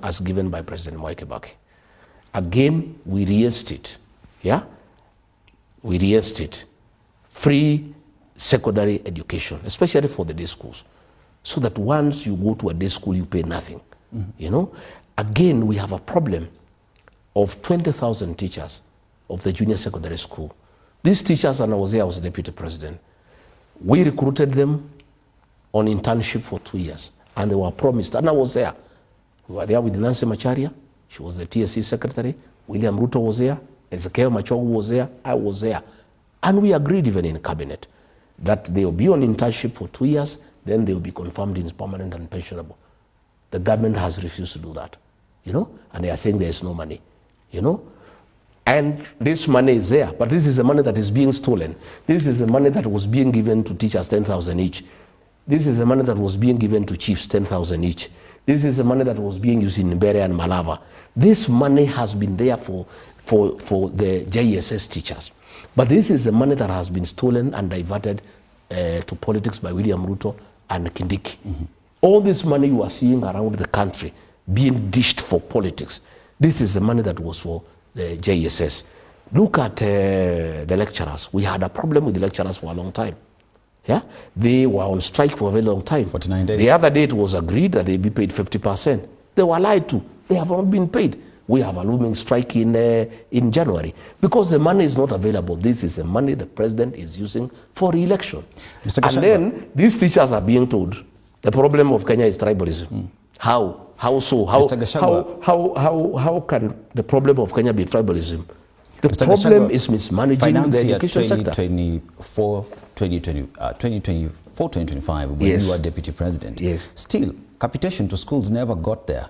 as given by President Mwai Kibaki. Again, we reinstate, yeah? We reinstate free secondary education, especially for the day schools, so that once you go to a day school, you pay nothing. You know? Again, we have a problem of 20,000 teachers of the junior secondary school. These teachers, and I was deputy president, we recruited them on internship for 2 years, and they were promised, and I was there. We were there with Nancy Macharia, she was the TSC secretary, William Ruto was there, Ezekiel Machogu was there, I was there. And we agreed even in cabinet that they will be on internship for 2 years, then they will be confirmed in permanent and pensionable. The government has refused to do that, you know, and they are saying there is no money, you know. And this money is there, but this is the money that is being stolen. This is the money that was being given to teachers 10,000 each. This is the money that was being given to chiefs 10,000 each. This is the money that was being used in Mbeere and Malava. This money has been there for the JSS teachers. But this is the money that has been stolen and diverted to politics by William Ruto and Kindiki. All this money you are seeing around the country being dished for politics, this is the money that was for the JSS. Look at the lecturers. We had a problem with the lecturers for a long time. Yeah, they were on strike for a very long time. 49 days. The other day it was agreed that they be paid 50%. They were lied to. They have not been paid. We have a looming strike in January because the money is not available. This is the money the president is using for re-election. And then these teachers are being told the problem of Kenya is tribalism. How so? How can the problem of Kenya be tribalism? The problem is mismanaging the education sector. 2024-2025, when you were deputy president, still, capitation to schools never got there.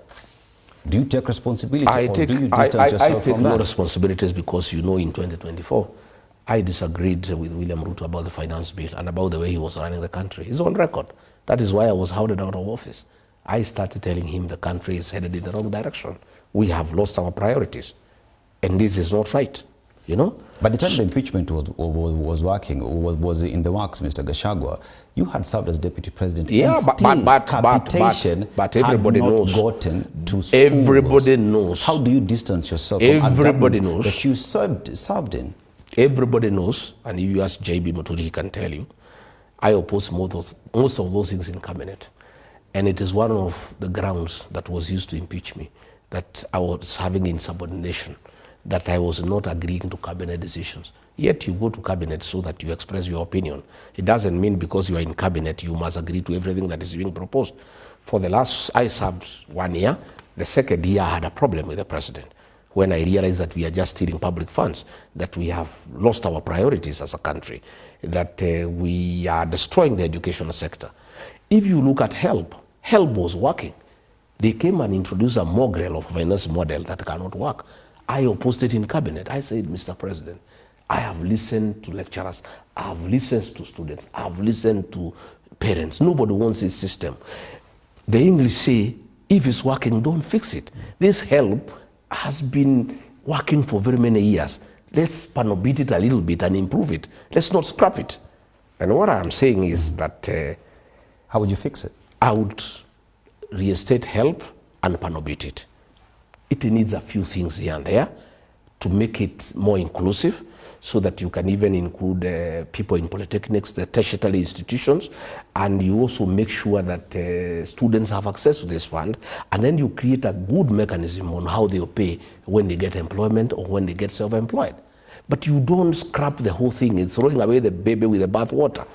Do you take responsibility or do you distance yourself from that? I take no responsibilities because, you know, in 2024, I disagreed with William Ruto about the finance bill and about the way he was running the country. It's on record. That is why I was hounded out of office. I started telling him the country is headed in the wrong direction. We have lost our priorities. And this is not right, you know? By the time the impeachment was in the works, Mr. Gachagua, you had served as deputy president. Yeah, and but everybody knows. Gotten to schools. Everybody knows. How do you distance yourself from everybody a knows that you served in? Everybody knows, and if you ask JB Muturi, he can tell you, I oppose most of those things in cabinet. And it is one of the grounds that was used to impeach me, that I was having insubordination, that I was not agreeing to cabinet decisions. Yet you go to cabinet so that you express your opinion. It doesn't mean because you are in cabinet, you must agree to everything that is being proposed. For the last, I served 1 year. The second year, I had a problem with the president when I realized that we are just stealing public funds, that we have lost our priorities as a country, that we are destroying the educational sector. If you look at HELP was working. They came and introduced a mongrel of finance model that cannot work. I opposed it in cabinet. I said, Mr. President, I have listened to lecturers, I have listened to students, I have listened to parents. Nobody wants this system. The English say, if it's working, don't fix it. This HELP has been working for very many years. Let's panobit it a little bit and improve it. Let's not scrap it. And what I'm saying is that... how would you fix it? I would reinstate HELP and panobit it. It needs a few things here and there to make it more inclusive, so that you can even include people in polytechnics, the tertiary institutions, and you also make sure that students have access to this fund, and then you create a good mechanism on how they pay when they get employment or when they get self-employed. But you don't scrap the whole thing. It's throwing away the baby with the bathwater.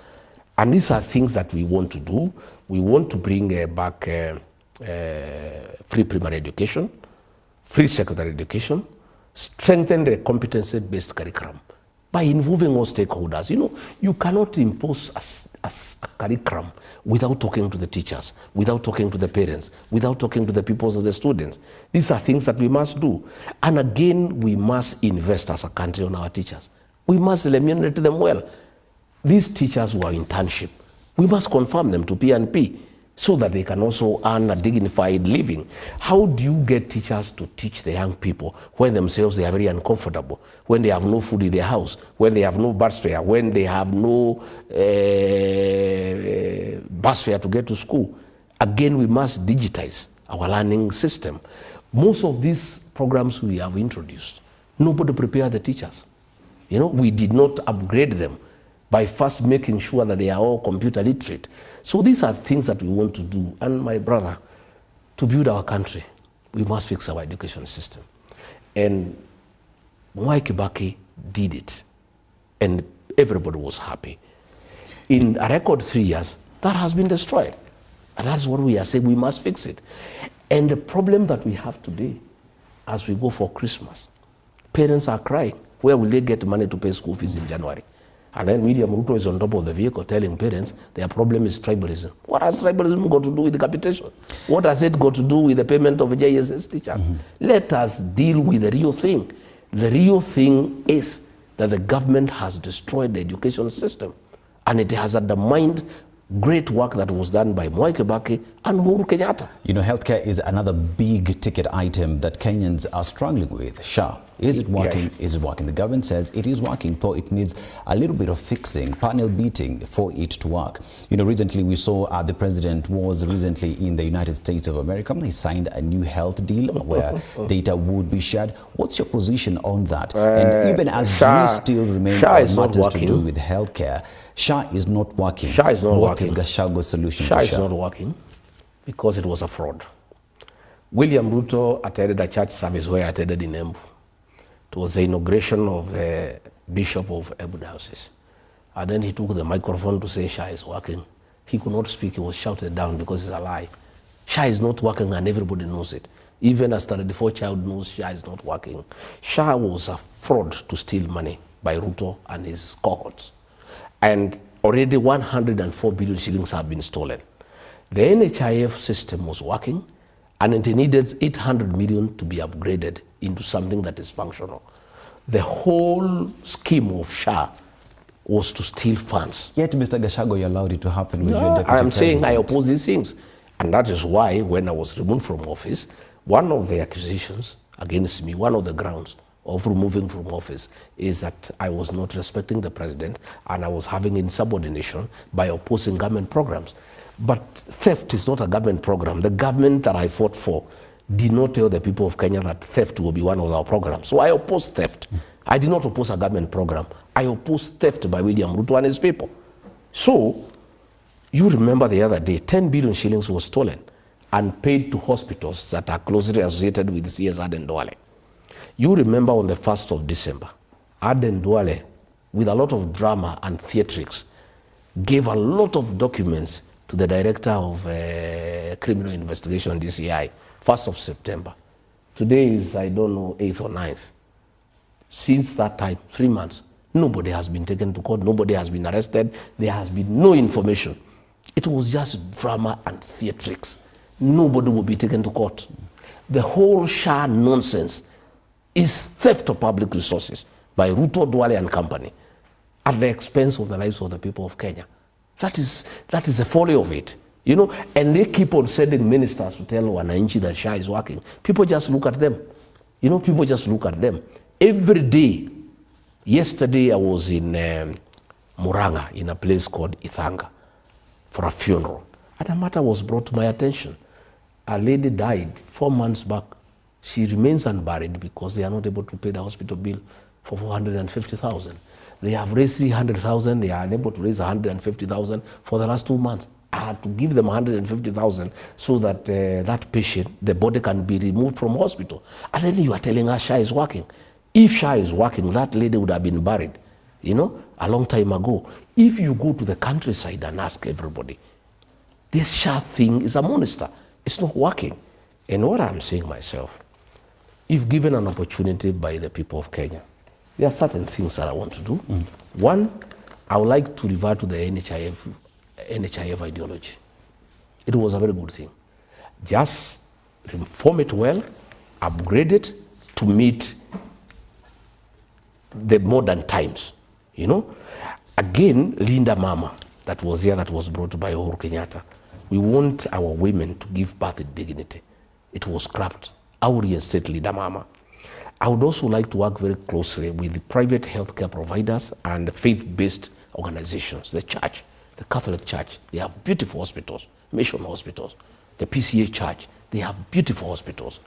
And these are things that we want to do. We want to bring back free primary education, free secondary education, strengthen the competency-based curriculum by involving all stakeholders. You know, you cannot impose a curriculum without talking to the teachers, without talking to the parents, without talking to the pupils of the students. These are things that we must do. And again, we must invest as a country on our teachers. We must remunerate them well. These teachers who are internship, we must confirm them to P&P so that they can also earn a dignified living. How do you get teachers to teach the young people when themselves they are very uncomfortable, when they have no food in their house, when they have no bus fare, when they have no bus fare to get to school? Again, we must digitize our learning system. Most of these programs we have introduced, nobody prepared the teachers. You know, we did not upgrade them by first making sure that they are all computer literate. So these are things that we want to do. And my brother, to build our country, we must fix our education system. And Mwai Kibaki did it. And everybody was happy. In a record 3 years, that has been destroyed. And that's what we are saying, we must fix it. And the problem that we have today, as we go for Christmas, parents are crying. Where will they get money to pay school fees in January? And then William Ruto is on top of the vehicle telling parents their problem is tribalism. What has tribalism got to do with the capitation? What has it got to do with the payment of JSS teachers? Let us deal with the real thing. The real thing is that the government has destroyed the education system, and it has undermined great work that was done by Mwai Kibaki and Uhuru Kenyatta. You know, healthcare is another big ticket item that Kenyans are struggling with. SHA, is it working? Yes. Is it working? The government says it is working, though it needs a little bit of fixing, panel beating for it to work. You know, recently we saw the president was recently in the United States of America. He signed a new health deal where data would be shared. What's your position on that? And even as we still remain on matters to do with healthcare, SHA is not working. SHA is not working. What is Gachagua's solution to SHA? SHA is not working because it was a fraud. William Ruto attended a church service where I attended in Embu. It was the inauguration of the Bishop of Embu Diocese. And then he took the microphone to say SHA is working. He could not speak, he was shouted down because it's a lie. SHA is not working and everybody knows it. Even a 34-child knows SHA is not working. SHA was a fraud to steal money by Ruto and his cohorts. And already 104 billion shillings have been stolen. The NHIF system was working, and it needed 800 million to be upgraded into something that is functional. The whole scheme of SHA was to steal funds. Yet, Mr. Gachagua, you allowed it to happen with your deputy president. I'm saying I oppose these things. And that is why, when I was removed from office, one of the accusations against me, one of the grounds of removing from office is that I was not respecting the president and I was having insubordination by opposing government programs. But theft is not a government program. The government that I fought for did not tell the people of Kenya that theft will be one of our programs. So I opposed theft. I did not oppose a government program. I opposed theft by William Ruto and his people. So you remember the other day, 10 billion shillings was stolen and paid to hospitals that are closely associated with CS Aden Duale. You remember on the 1st of December, Aden Duale, with a lot of drama and theatrics, gave a lot of documents to the director of criminal investigation, DCI, 1st of September. Today is, I don't know, 8th or 9th. Since that time, 3 months, nobody has been taken to court, nobody has been arrested, there has been no information. It was just drama and theatrics. Nobody will be taken to court. The whole SHA nonsense is theft of public resources by Ruto, Duale and company at the expense of the lives of the people of Kenya. That is the folly of it, you know. And they keep on sending ministers to tell wananchi that SHA is working. People just look at them, you know. People just look at them every day. Yesterday I was in Muranga in a place called Ithanga for a funeral, and a matter was brought to my attention. A lady died 4 months back. She remains unburied because they are not able to pay the hospital bill. for 450,000. They have raised 300,000. They are unable to raise 150,000 for the last 2 months. I had to give them 150,000 so that that patient, the body can be removed from hospital. And then you are telling us SHA is working. If SHA is working, that lady would have been buried, you know, a long time ago. If you go to the countryside and ask everybody, this SHA thing is a monster. It's not working. And what I'm saying myself, if given an opportunity by the people of Kenya, there are certain things that I want to do. One, I would like to revert to the NHIF ideology. It was a very good thing. Just reform it well, upgrade it to meet the modern times, you know. Again, Linda Mama, that was here, that was brought by Uhuru Kenyatta. We want our women to give birth with dignity. It was scrapped. I will reinstate Linda Mama. I would also like to work very closely with the private healthcare providers and faith-based organizations, the church, the Catholic Church. They have beautiful hospitals, mission hospitals. The PCA Church, they have beautiful hospitals.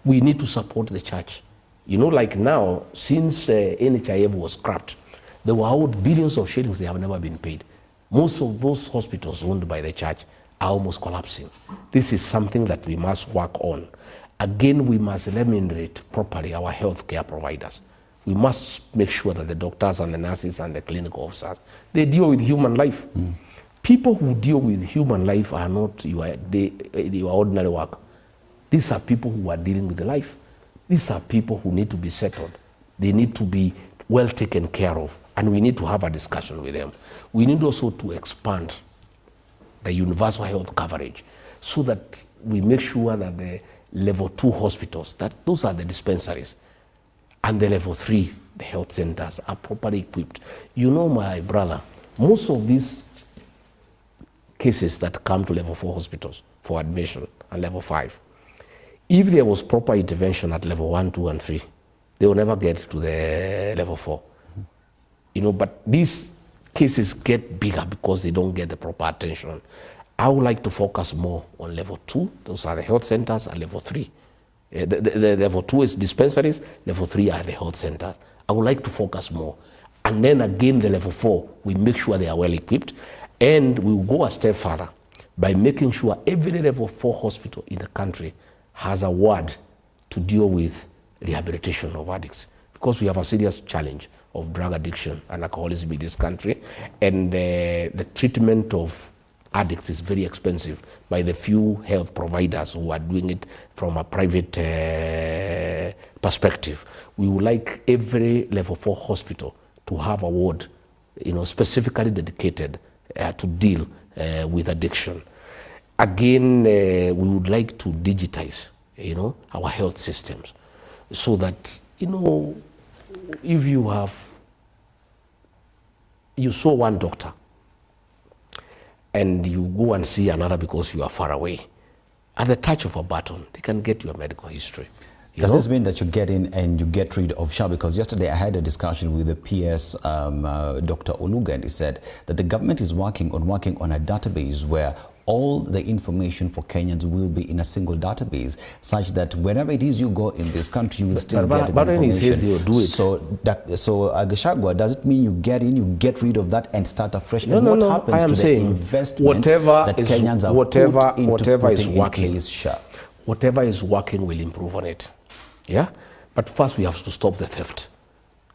We need to support the church. You know, like now, since NHIF was scrapped, they were owed billions of shillings. They have never been paid. Most of those hospitals owned by the church are almost collapsing. This is something that we must work on. Again, we must remunerate properly our healthcare providers. We must make sure that the doctors and the nurses and the clinical officers, they deal with human life. People who deal with human life are not your ordinary work. These are people who are dealing with life. These are people who need to be settled. They need to be well taken care of, and we need to have a discussion with them. We need also to expand the universal health coverage so that we make sure that the level 2 hospitals, that those are the dispensaries, and the level 3, the health centers, are properly equipped. You know, my brother, most of these cases that come to level 4 hospitals for admission and level 5, if there was proper intervention at level 1, 2, and 3, they will never get to the level 4. You know, but these cases get bigger because they don't get the proper attention. I would like to focus more on level 2. Those are the health centers, and level 3. The level 2 is dispensaries, level 3 are the health centers. I would like to focus more. And then again, the level 4, we make sure they are well equipped. And we will go a step further by making sure every level 4 hospital in the country has a ward to deal with rehabilitation of addicts. Because we have a serious challenge of drug addiction and alcoholism in this country. And the treatment of addicts is very expensive by the few health providers who are doing it from a private perspective. We would like every level 4 hospital to have a ward, you know, specifically dedicated to deal with addiction. Again, we would like to digitize, you know, our health systems so that, you know, if you saw one doctor and you go and see another because you are far away, at the touch of a button, they can get your medical history. Does this mean that you get in and you get rid of SHA? Because yesterday I had a discussion with the PS, Dr. Oluga, and he said that the government is working on a database where all the information for Kenyans will be in a single database, such that whenever it is you go in this country, you will still get the information. Do it. So Gachagua, does it mean you get in, you get rid of that and start afresh? No, and no, what no. happens to the investment that Kenyans have put into putting in place SHA? Whatever is working will improve on it. Yeah? But first we have to stop the theft.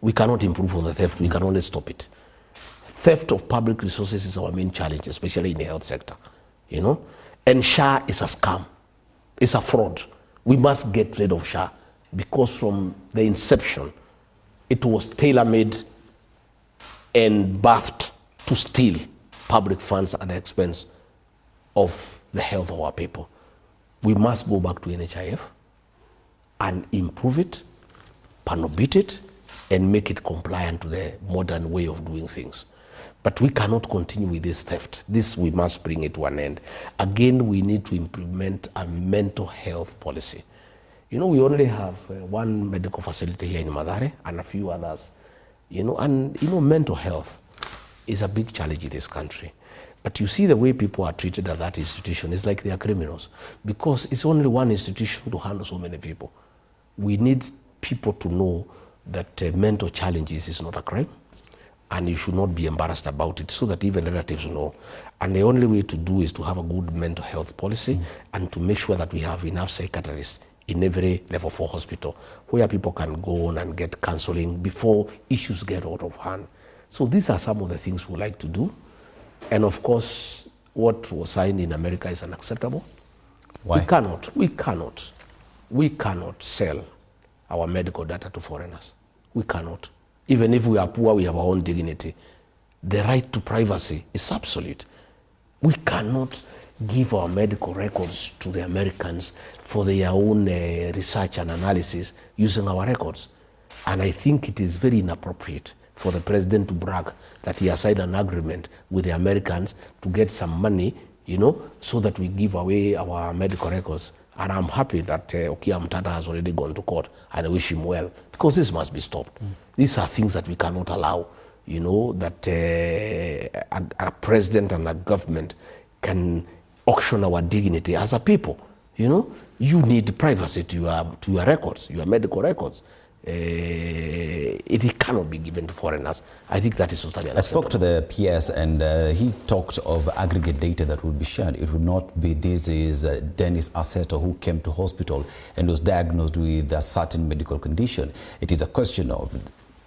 We cannot improve on the theft, we can only stop it. Theft of public resources is our main challenge, especially in the health sector. You know? And SHA is a scam. It's a fraud. We must get rid of SHA because from the inception, it was tailor-made and birthed to steal public funds at the expense of the health of our people. We must go back to NHIF and improve it, panobit it, and make it compliant to the modern way of doing things. But we cannot continue with this theft. This, we must bring it to an end. Again, we need to implement a mental health policy. You know, we only have one medical facility here in Mathare and a few others. You know, and you know, mental health is a big challenge in this country. But you see the way people are treated at that institution, it's like they are criminals because it's only one institution to handle so many people. We need people to know that mental challenges is not a crime, and you should not be embarrassed about it, so that even relatives know. And the only way to do is to have a good mental health policy and to make sure that we have enough psychiatrists in every level 4 hospital where people can go on and get counseling before issues get out of hand. So these are some of the things we like to do. And of course, what was signed in America is unacceptable. Why? We cannot sell our medical data to foreigners. We cannot. Even if we are poor, we have our own dignity. The right to privacy is absolute. We cannot give our medical records to the Americans for their own research and analysis using our records. And I think it is very inappropriate for the president to brag that he has signed an agreement with the Americans to get some money, you know, so that we give away our medical records. And I'm happy that Okia Mtata has already gone to court, and I wish him well, because this must be stopped. These are things that we cannot allow, you know, that a president and a government can auction our dignity as a people. You know, you need privacy to your records, your medical records. It cannot be given to foreigners. I think that is totally unacceptable. I spoke to the PS, and he talked of aggregate data that would be shared. It would not be this is Dennis Aseto who came to hospital and was diagnosed with a certain medical condition. It is a question of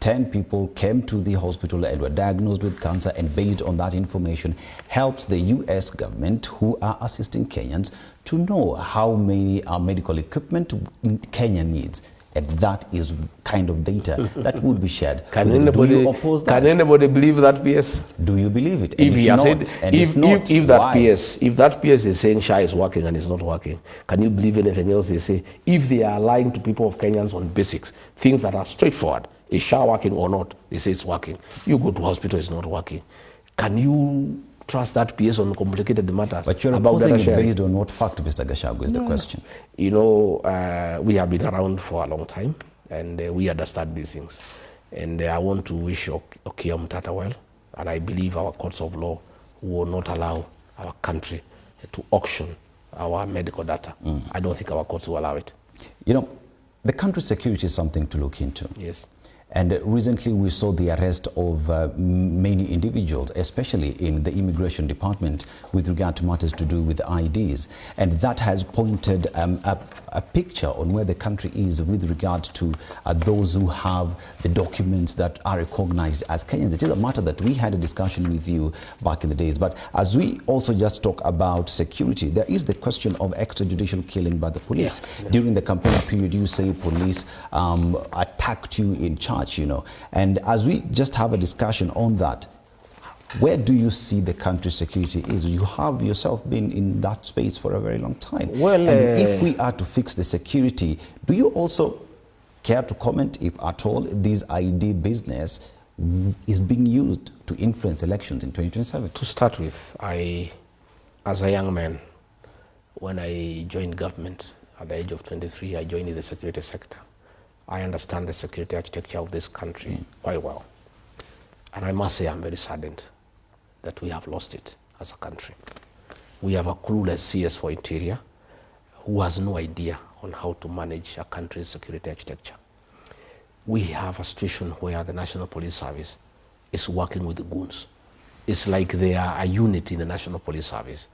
10 people came to the hospital and were diagnosed with cancer, and based on that information helps the US government, who are assisting Kenyans, to know how many medical equipment Kenya needs. And that is kind of data that would be shared. Do you oppose that? Can anybody believe that PS? Do you believe it? If he has said, if that PS is saying SHA is working and it's not working, can you believe anything else they say? If they are lying to people of Kenyans on basics, things that are straightforward, is SHA working or not? They say it's working. You go to hospital, it's not working. Can you trust that PS on complicated matters? But you're opposing it based on what fact, Mr. Gachagua, is the question? You know, we have been around for a long time, and we understand these things. And I want to wish Okia Mtata well, and I believe our courts of law will not allow our country to auction our medical data. I don't think our courts will allow it. You know, the country's security is something to look into. Yes. And recently we saw the arrest of many individuals, especially in the immigration department, with regard to matters to do with IDs. And that has pointed a picture on where the country is with regard to those who have the documents that are recognized as Kenyans. It is a matter that we had a discussion with you back in the days. But as we also just talk about security, there is the question of extrajudicial killing by the police. Yeah. During the campaign period, you say police attacked you in charge, you know. And as we just have a discussion on that, where do you see the country's security is? You have yourself been in that space for a very long time. Well, and if we are to fix the security, do you also care to comment, if at all, this ID business is being used to influence elections in 2027? To start with, as a young man, when I joined government at the age of 23, I joined in the security sector. I understand the security architecture of this country quite well. And I must say I'm very saddened that we have lost it as a country. We have a clueless CS for Interior who has no idea on how to manage a country's security architecture. We have a situation where the National Police Service is working with the goons. It's like they are a unit in the National Police Service.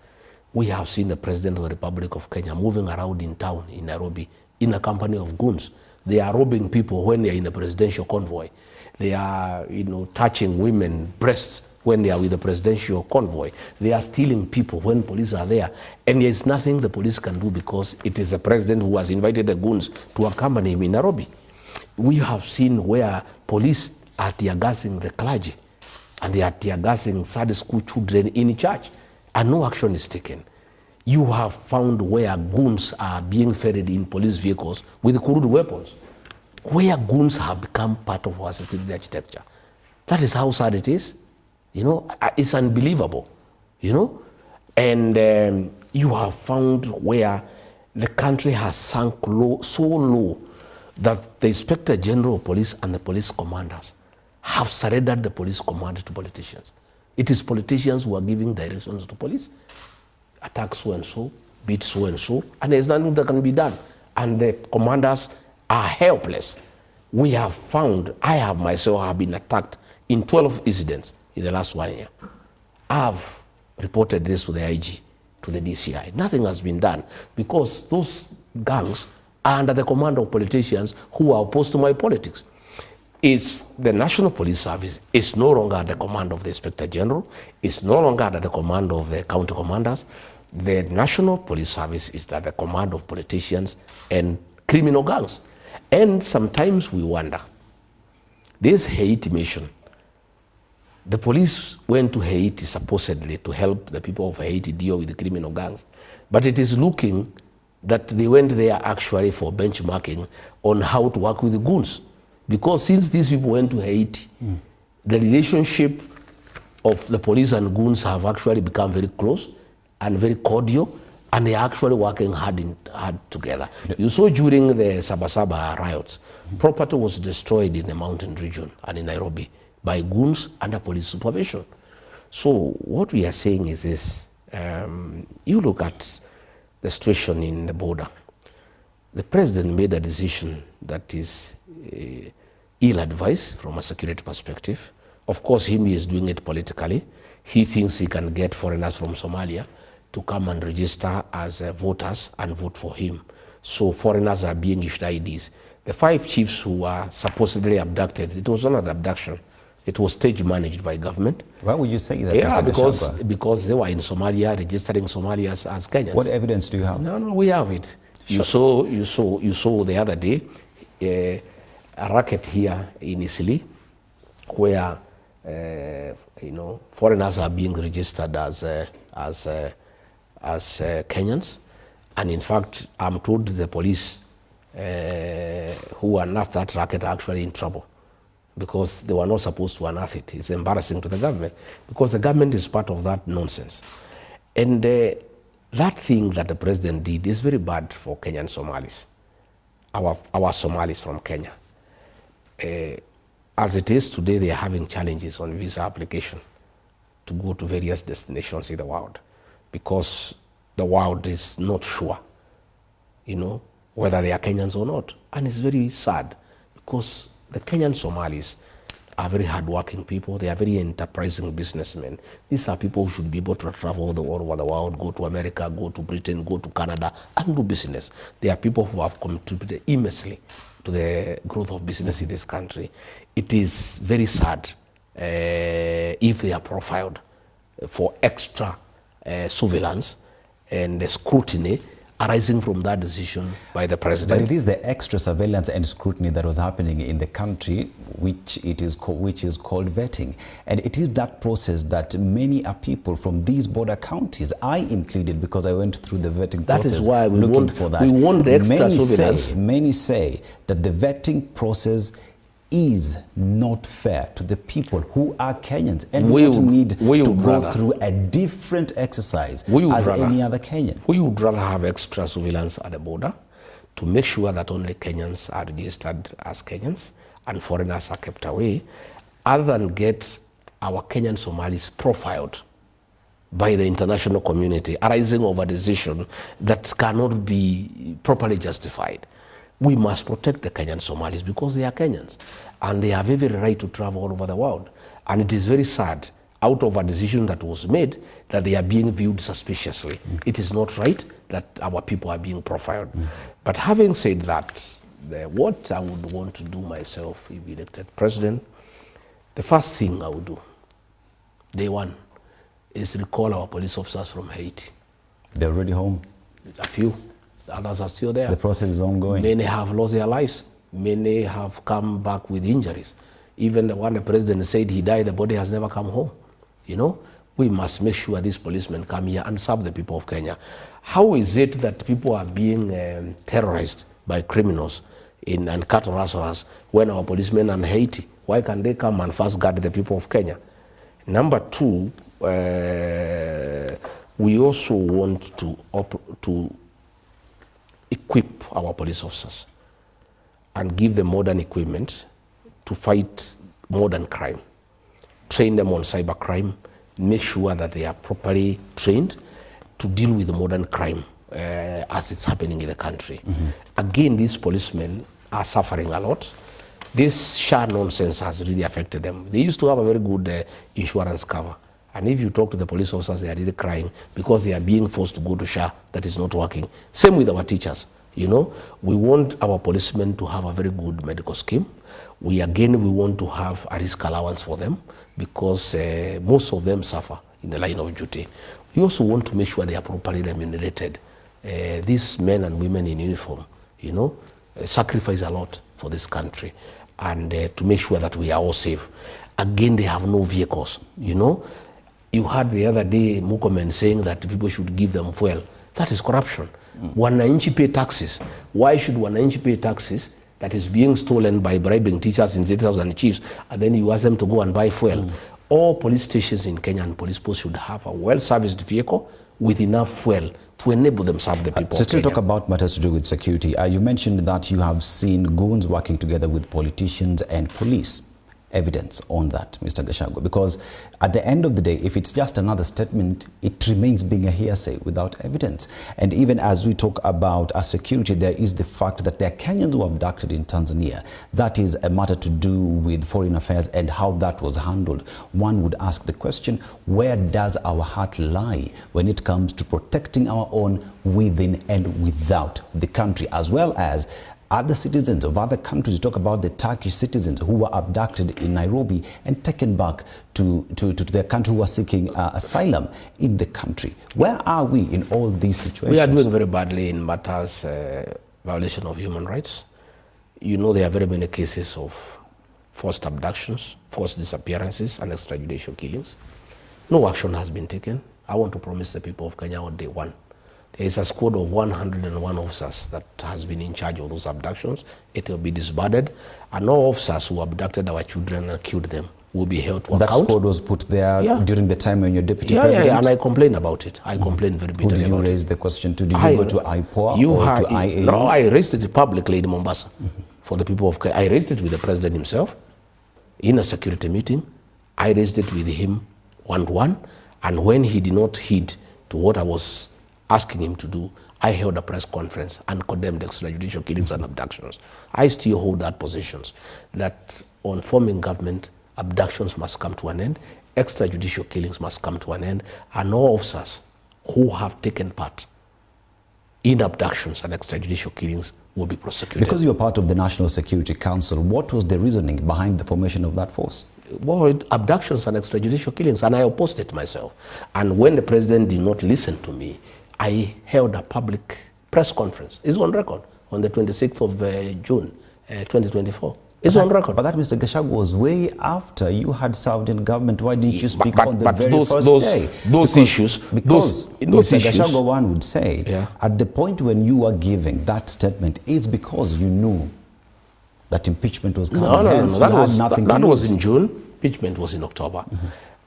We have seen the President of the Republic of Kenya moving around in town in Nairobi in a company of goons. They are robbing people when they are in the presidential convoy. They are, you know, touching women's breasts when they are with the presidential convoy. They are stealing people when police are there. And there is nothing the police can do because it is the president who has invited the goons to accompany him in Nairobi. We have seen where police are tear-gassing the clergy, and they are tear-gassing Sunday school children in church, and no action is taken. You have found where goons are being ferried in police vehicles with crude weapons, where goons have become part of our security architecture. That is how sad it is. You know, it's unbelievable, you know. And you have found where the country has sunk low, so low that the Inspector General of Police and the police commanders have surrendered the police command to politicians. It is politicians who are giving directions to police. Attack so-and-so, beat so-and-so, and there's nothing that can be done. And the commanders are helpless. we have found, I have myself have been attacked in 12 incidents in the last 1 year. I have reported this to the IG, to the DCI. Nothing has been done because those gangs are under the command of politicians who are opposed to my politics. It's the National Police Service is no longer under the command of the Inspector General, it's no longer under the command of the county commanders. The National Police Service is under the command of politicians and criminal gangs. And sometimes we wonder, this Haiti mission, the police went to Haiti supposedly to help the people of Haiti deal with the criminal gangs. But it is looking that they went there actually for benchmarking on how to work with the goons. Because since these people went to Haiti, the relationship of the police and goons have actually become very close and very cordial, and they are actually working hard together. You saw during the Sabasaba riots, property was destroyed in the mountain region and in Nairobi by goons under police supervision. So what we are saying is this, you look at the situation in the border. The president made a decision that is ill-advised from a security perspective. Of course, he is doing it politically. He thinks he can get foreigners from Somalia to come and register as voters and vote for him. So foreigners are being issued IDs. The 5 chiefs who were supposedly abducted, it was not an abduction. It was stage managed by government. Why would you say that, Yeah, Mr. because they were in Somalia, registering Somalians as Kenyans. What evidence do you have? No, we have it. You saw the other day a racket here in Isili, where foreigners are being registered as Kenyans, and in fact, I'm told the police who unearthed that racket are actually in trouble, because they were not supposed to unearth it. It's embarrassing to the government, because the government is part of that nonsense. And that thing that the president did is very bad for Kenyan Somalis, our Somalis from Kenya. As it is today, they are having challenges on visa application to go to various destinations in the world, because the world is not sure, whether they are Kenyans or not. And it's very sad, because the Kenyan Somalis are very hardworking people. They are very enterprising businessmen. These are people who should be able to travel all over the world, go to America, go to Britain, go to Canada, and do business. They are people who have contributed immensely to the growth of business in this country. It is very sad if they are profiled for extra surveillance and scrutiny arising from that decision by the president. But it is the extra surveillance and scrutiny that was happening in the country, which is called vetting. And it is that process that many people from these border counties, I included, because I went through the vetting process. That is why we want the extra surveillance. Many say that the vetting process is not fair to the people who are Kenyans and who need to go through a different exercise as any other Kenyan. We would rather have extra surveillance at the border to make sure that only Kenyans are registered as Kenyans and foreigners are kept away, other than get our Kenyan Somalis profiled by the international community arising of a decision that cannot be properly justified. We must protect the Kenyan Somalis because they are Kenyans and they have every right to travel all over the world. And it is very sad, out of a decision that was made, that they are being viewed suspiciously. It is not right that our people are being profiled. But having said that, what I would want to do myself if elected president, the first thing I would do, day one, is recall our police officers from Haiti. They're already home? A few. The others are still there. The process is ongoing. Many have lost their lives. Many have come back with injuries. Even the one the president said he died, the body has never come home. We must make sure these policemen come here and serve the people of Kenya. How is it that people are being terrorized by criminals and cattle rustlers when our policemen are in Haiti? Why can't they come and first guard the people of Kenya? Number two, we also want to equip our police officers and give them modern equipment to fight modern crime. Train them on cyber crime, make sure that they are properly trained to deal with the modern crime as it's happening in the country. Again, these policemen are suffering a lot. This SHA nonsense has really affected them. They used to have a very good insurance cover. And if you talk to the police officers, they are really crying because they are being forced to go to SHA that is not working. Same with our teachers. You know, we want our policemen to have a very good medical scheme. We want to have a risk allowance for them because most of them suffer in the line of duty. We also want to make sure they are properly remunerated. These men and women in uniform, you know, sacrifice a lot for this country and to make sure that we are all safe. Again, they have no vehicles, you know. You heard the other day Mukomen saying that people should give them fuel. That is corruption. Wananchi pay taxes. Why should Wananchi pay taxes that is being stolen by bribing teachers in state houses and chiefs, and then you ask them to go and buy fuel? All police stations in Kenya and police posts should have a well-serviced vehicle with enough fuel to enable them serve the people. So still talk about matters to do with security. You mentioned that you have seen goons working together with politicians and police. Evidence on that, Mr. Gachagua, because at the end of the day, if it's just another statement, it remains being a hearsay without evidence. And even as we talk about our security, there is the fact that there are Kenyans who were abducted in Tanzania. That is a matter to do with foreign affairs and how that was handled. One would ask the question, where does our heart lie when it comes to protecting our own within and without the country, as well as other citizens of other countries? Talk about the Turkish citizens who were abducted in Nairobi and taken back to their country, who are seeking asylum in the country. Where are we in all these situations? We are doing very badly in matters violation of human rights. You know, there are very many cases of forced abductions, forced disappearances, and extrajudicial killings. No action has been taken. I want to promise the people of Kenya on day one, there is a squad of 101 officers that has been in charge of those abductions. It will be disbanded, and all officers who abducted our children and killed them will be held to account. That squad was put there during the time when you're deputy president? Yeah, and I complained about it. I complained very bitterly. Who did you raise the question to? Did you go to IPOA or to IAU? No, I raised it publicly in Mombasa for the people of Kenya. I raised it with the president himself in a security meeting. I raised it with him one-to-one, and when he did not heed to what I was asking him to do, I held a press conference and condemned extrajudicial killings and abductions. I still hold that positions, that on forming government, abductions must come to an end, extrajudicial killings must come to an end, and all officers who have taken part in abductions and extrajudicial killings will be prosecuted. Because you're part of the National Security Council, what was the reasoning behind the formation of that force? Well, abductions and extrajudicial killings, and I opposed it myself. And when the president did not listen to me, I held a public press conference. It's on record on the 26th of June, 2024. It's on record. But that, Mr. Gachagua, was way after you had served in government. Why didn't you speak on the very first day? Those issues, Mr. Gachagua, one would say, at the point when you were giving that statement, it's because you knew that impeachment was coming. No. That was in June. Impeachment was in October.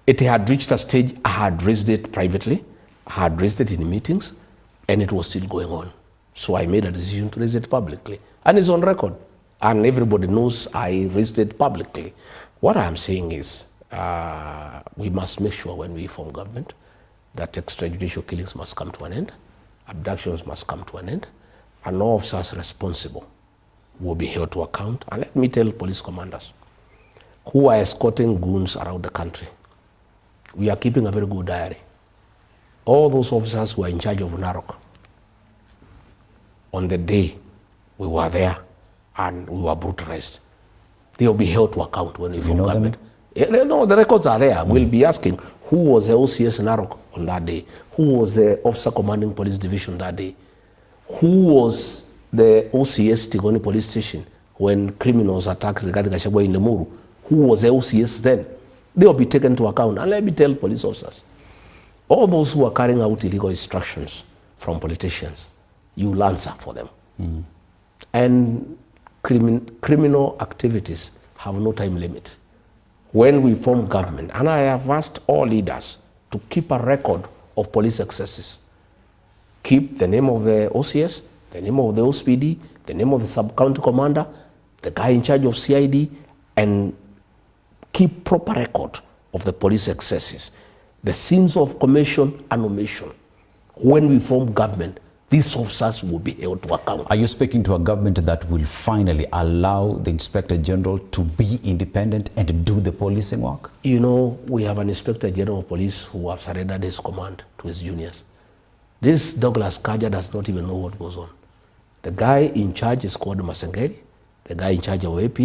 It had reached a stage, I had raised it privately. I had raised it in meetings, and it was still going on. So I made a decision to raise it publicly. And it's on record. And everybody knows I raised it publicly. What I'm saying is, we must make sure when we form government that extrajudicial killings must come to an end, abductions must come to an end, and all officers responsible will be held to account. And let me tell police commanders who are escorting goons around the country, we are keeping a very good diary. All those officers who are in charge of Narok, on the day we were there and we were brutalized, they will be held to account when we form government. No, the records are there. We'll be asking who was the OCS Narok on that day, who was the officer commanding police division that day, who was the OCS Tigoni police station when criminals attacked Rigathi Gachagua in Lemuru, who was the OCS then. They will be taken to account. And let me tell police officers, all those who are carrying out illegal instructions from politicians, you will answer for them. And criminal activities have no time limit. When we form government, and I have asked all leaders to keep a record of police excesses. Keep the name of the OCS, the name of the OSPD, the name of the sub-county commander, the guy in charge of CID, and keep proper record of the police excesses, the sins of commission and omission. When we form government, these officers will be held to account. Are you speaking to a government that will finally allow the Inspector General to be independent and do the policing work? You know, we have an Inspector General of Police who have surrendered his command to his juniors. This Douglas Kanja does not even know what goes on. The guy in charge is called Masengeri, the guy in charge of AP,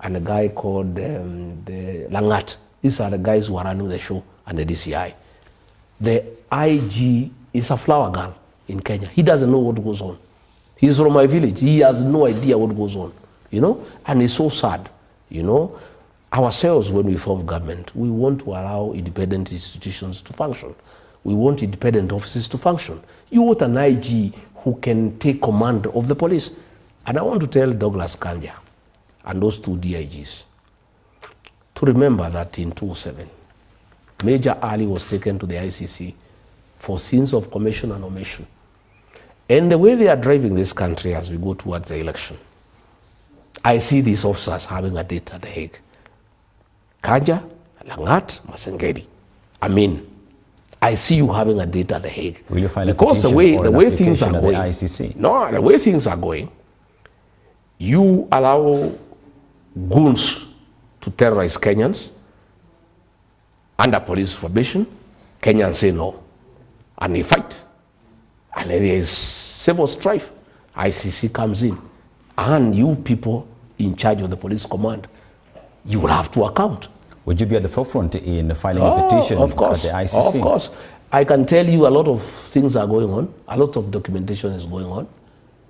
and the guy called the Langat. These are the guys who are running the show and the DCI. The IG is a flower girl in Kenya. He doesn't know what goes on. He's from my village. He has no idea what goes on, you know, and it's so sad, you know. Ourselves, when we form government, we want to allow independent institutions to function. We want independent offices to function. You want an IG who can take command of the police. And I want to tell Douglas Kanja and those two DIGs to remember that in 2007, Major Ali was taken to the ICC for sins of commission and omission. And the way they are driving this country as we go towards the election, I see these officers having a date at The Hague. Kanja, Langat, Masengeri. I mean, I see you having a date at The Hague. Will you file a because petition the way things are at going, the ICC? No, the way things are going, you allow goons to terrorize Kenyans under police formation. Kenyans say no, and they fight, and there is civil strife. ICC comes in, and you people in charge of the police command, you will have to account. Would you be at the forefront in filing a petition of course, at the ICC? Of course. I can tell you a lot of things are going on. A lot of documentation is going on.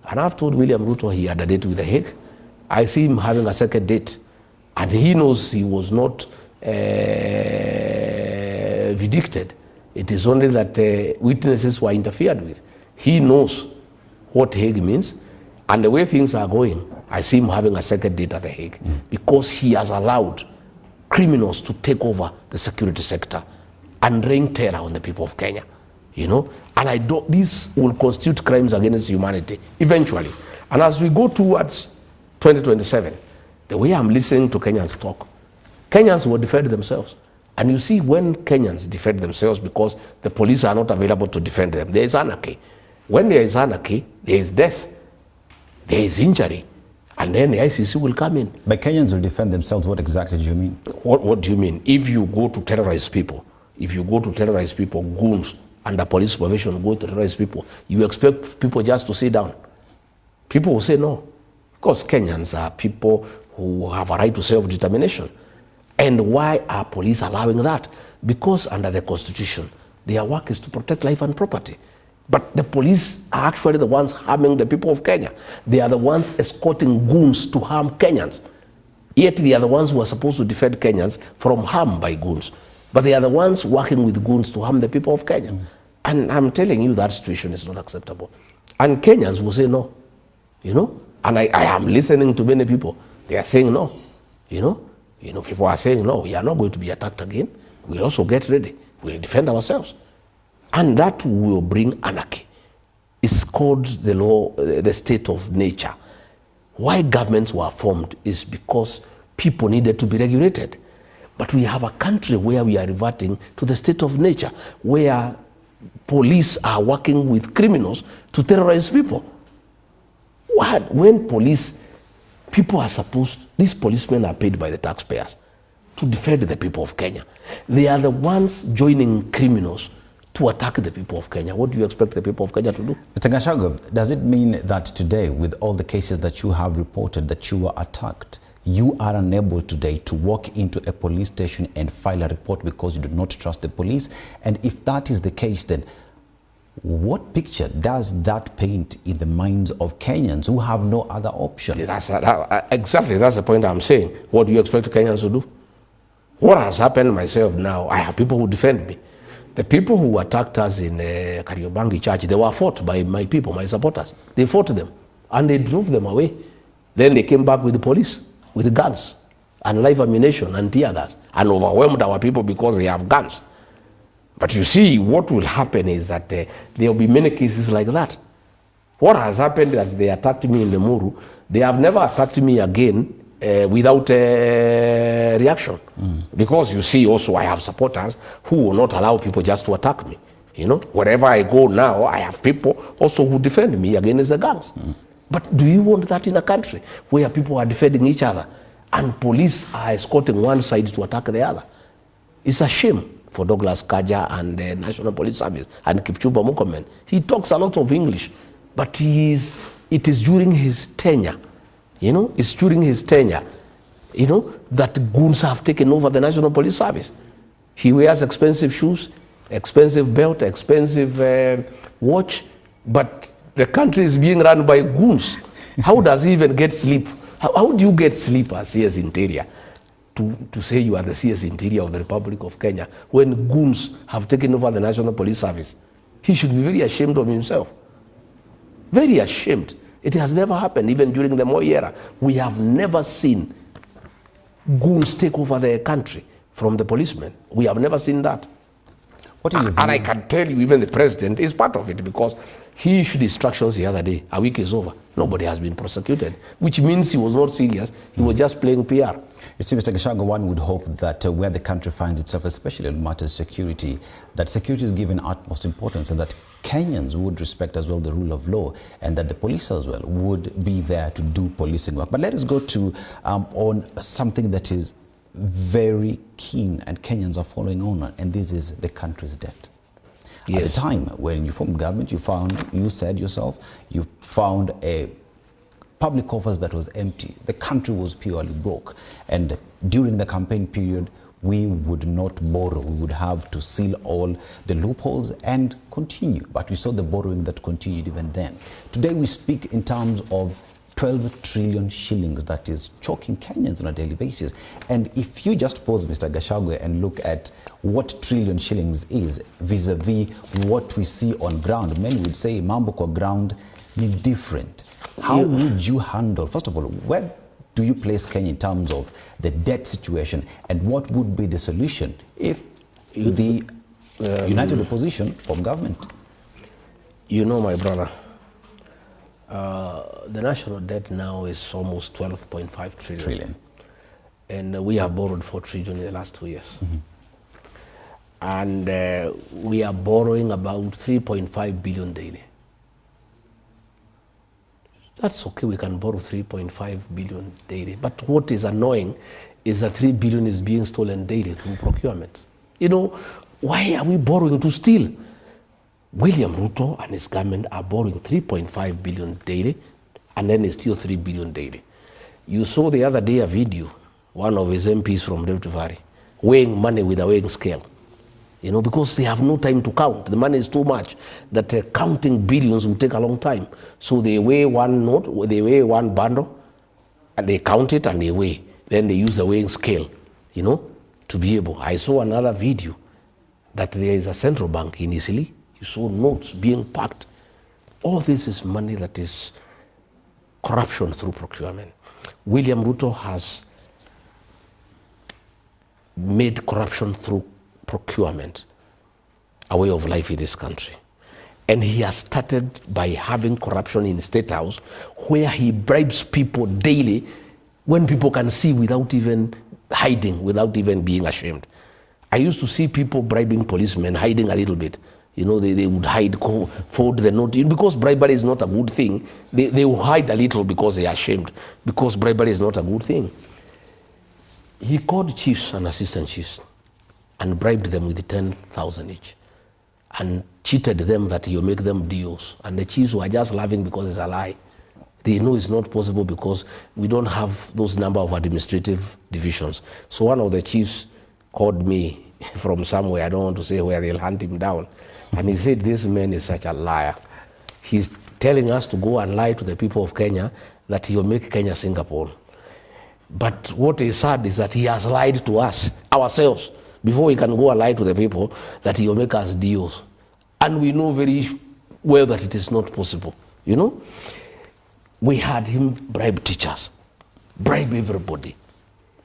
And I've told William Ruto he had a date with The Hague. I see him having a second date. And he knows he was not vindicated. It is only that witnesses were interfered with. He knows what Hague means. And the way things are going, I see him having a second date at The Hague because he has allowed criminals to take over the security sector and rain terror on the people of Kenya, you know. And this will constitute crimes against humanity eventually. And as we go towards 2027, the way I'm listening to Kenyans talk, Kenyans will defend themselves. And you see, when Kenyans defend themselves because the police are not available to defend them, there is anarchy. When there is anarchy, there is death, there is injury, and then the ICC will come in. But Kenyans will defend themselves. What exactly do you mean? What do you mean? If you go to terrorize people, goons under police supervision go to terrorize people, you expect people just to sit down? People will say no. Because Kenyans are people who have a right to self-determination. And why are police allowing that? Because under the Constitution, their work is to protect life and property. But the police are actually the ones harming the people of Kenya. They are the ones escorting goons to harm Kenyans. Yet they are the ones who are supposed to defend Kenyans from harm by goons. But they are the ones working with goons to harm the people of Kenya. And I'm telling you that situation is not acceptable. And Kenyans will say no, you know. And I am listening to many people. They are saying no, you know. People are saying no, we are not going to be attacked again. We'll also get ready. We'll defend ourselves. And that will bring anarchy. It's called the law, the state of nature. Why governments were formed is because people needed to be regulated. But we have a country where we are reverting to the state of nature, where police are working with criminals to terrorize people. When people are these policemen are paid by the taxpayers to defend the people of Kenya. They are the ones joining criminals to attack the people of Kenya. What do you expect the people of Kenya to do? Mr. Gachagua, does it mean that today, with all the cases that you have reported that you were attacked, you are unable today to walk into a police station and file a report because you do not trust the police? And if that is the case, then what picture does that paint in the minds of Kenyans who have no other option? Exactly, that's the point I'm saying. What do you expect Kenyans to do? What has happened myself now, I have people who defend me. The people who attacked us in Kariobangi Church, they were fought by my people, my supporters. They fought them and they drove them away. Then they came back with the police, with guns and live ammunition and tear gas, and overwhelmed our people because they have guns. But you see, what will happen is that there will be many cases like that. What has happened is they attacked me in Lemuru. They have never attacked me again without reaction. Because you see also I have supporters who will not allow people just to attack me. You know, wherever I go now, I have people also who defend me against the gangs. But do you want that in a country where people are defending each other and police are escorting one side to attack the other? It's a shame for Douglas Kaja and the National Police Service and Kipchumba Murkomen. He talks a lot of English, but it is during his tenure, you know, it's during his tenure, you know, that goons have taken over the National Police Service. He wears expensive shoes, expensive belt, expensive watch, but the country is being run by goons. How does he even get sleep? How do you get sleep as CS Interior to say you are the CS Interior of the Republic of Kenya when goons have taken over the National Police Service? He should be very ashamed of himself. Very ashamed. It has never happened, even during the Moi era. We have never seen goons take over the country from the policemen. We have never seen that. What is and I can tell you, even the president is part of it, because he issued instructions the other day. A week is over. Nobody has been prosecuted, which means he was not serious. He was just playing PR. You see, Mr. Gachagua, one would hope that where the country finds itself, especially on matters of security, that security is given utmost importance and that Kenyans would respect as well the rule of law and that the police as well would be there to do policing work. But let us go to on something that is very keen and Kenyans are following on, and this is the country's debt. Yes. At the time when you formed government, you said yourself, you found a public coffers that was empty. The country was purely broke. And during the campaign period, we would not borrow. We would have to seal all the loopholes and continue. But we saw the borrowing that continued even then. Today we speak in terms of 12 trillion shillings that is choking Kenyans on a daily basis. And if you just pause, Mr. Gachagua, and look at what trillion shillings is vis-a-vis what we see on ground, many would say mambo kwa ground ni different. How would you handle, first of all, where do you place Kenya in terms of the debt situation, and what would be the solution if the united opposition form government? You know, my brother, the national debt now is almost 12.5 trillion. And we have borrowed 4 trillion in the last 2 years. And we are borrowing about 3.5 billion daily. That's okay, we can borrow 3.5 billion daily. But what is annoying is that 3 billion is being stolen daily through procurement. You know, why are we borrowing to steal? William Ruto and his government are borrowing 3.5 billion daily, and then they steal 3 billion daily. You saw the other day a video, one of his MPs from Rift Valley, weighing money with a weighing scale. You know, because they have no time to count. The money is too much that counting billions will take a long time. So they weigh one note, they weigh one bundle, and they count it and they weigh. Then they use the weighing scale, you know, to be able. I saw another video that there is a central bank in Italy. You saw notes being packed. All this is money that is corruption through procurement. William Ruto has made corruption through procurement a way of life in this country. And he has started by having corruption in the State House, where he bribes people daily when people can see without even hiding, without even being ashamed. I used to see people bribing policemen, hiding a little bit. You know, they would hide, fold the note. Because bribery is not a good thing, they will hide a little because they are ashamed, because bribery is not a good thing. He called chiefs and assistant chiefs and bribed them with 10,000 each, and cheated them that he'll make them DOs. And the chiefs were just laughing because it's a lie. They know it's not possible because we don't have those number of administrative divisions. So one of the chiefs called me from somewhere, I don't want to say where, they'll hunt him down. And he said, this man is such a liar. He's telling us to go and lie to the people of Kenya that he'll make Kenya Singapore. But what is sad is that he has lied to us, ourselves, before he can go and lie to the people that he will make us DOs. And we know very well that it is not possible, you know? We had him bribe teachers, bribe everybody.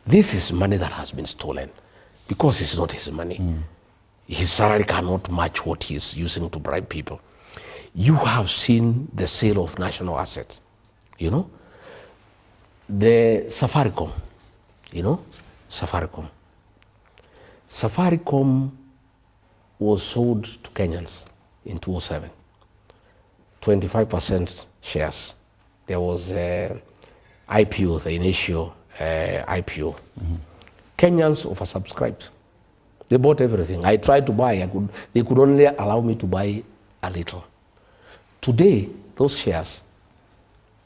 This is money that has been stolen because it's not his money. His salary cannot match what he's using to bribe people. You have seen the sale of national assets, you know? The Safaricom, you know? Safaricom was sold to Kenyans in 2007. 25% shares. There was IPO, the initial IPO. Kenyans oversubscribed. They bought everything. I tried to buy, they could only allow me to buy a little. Today, those shares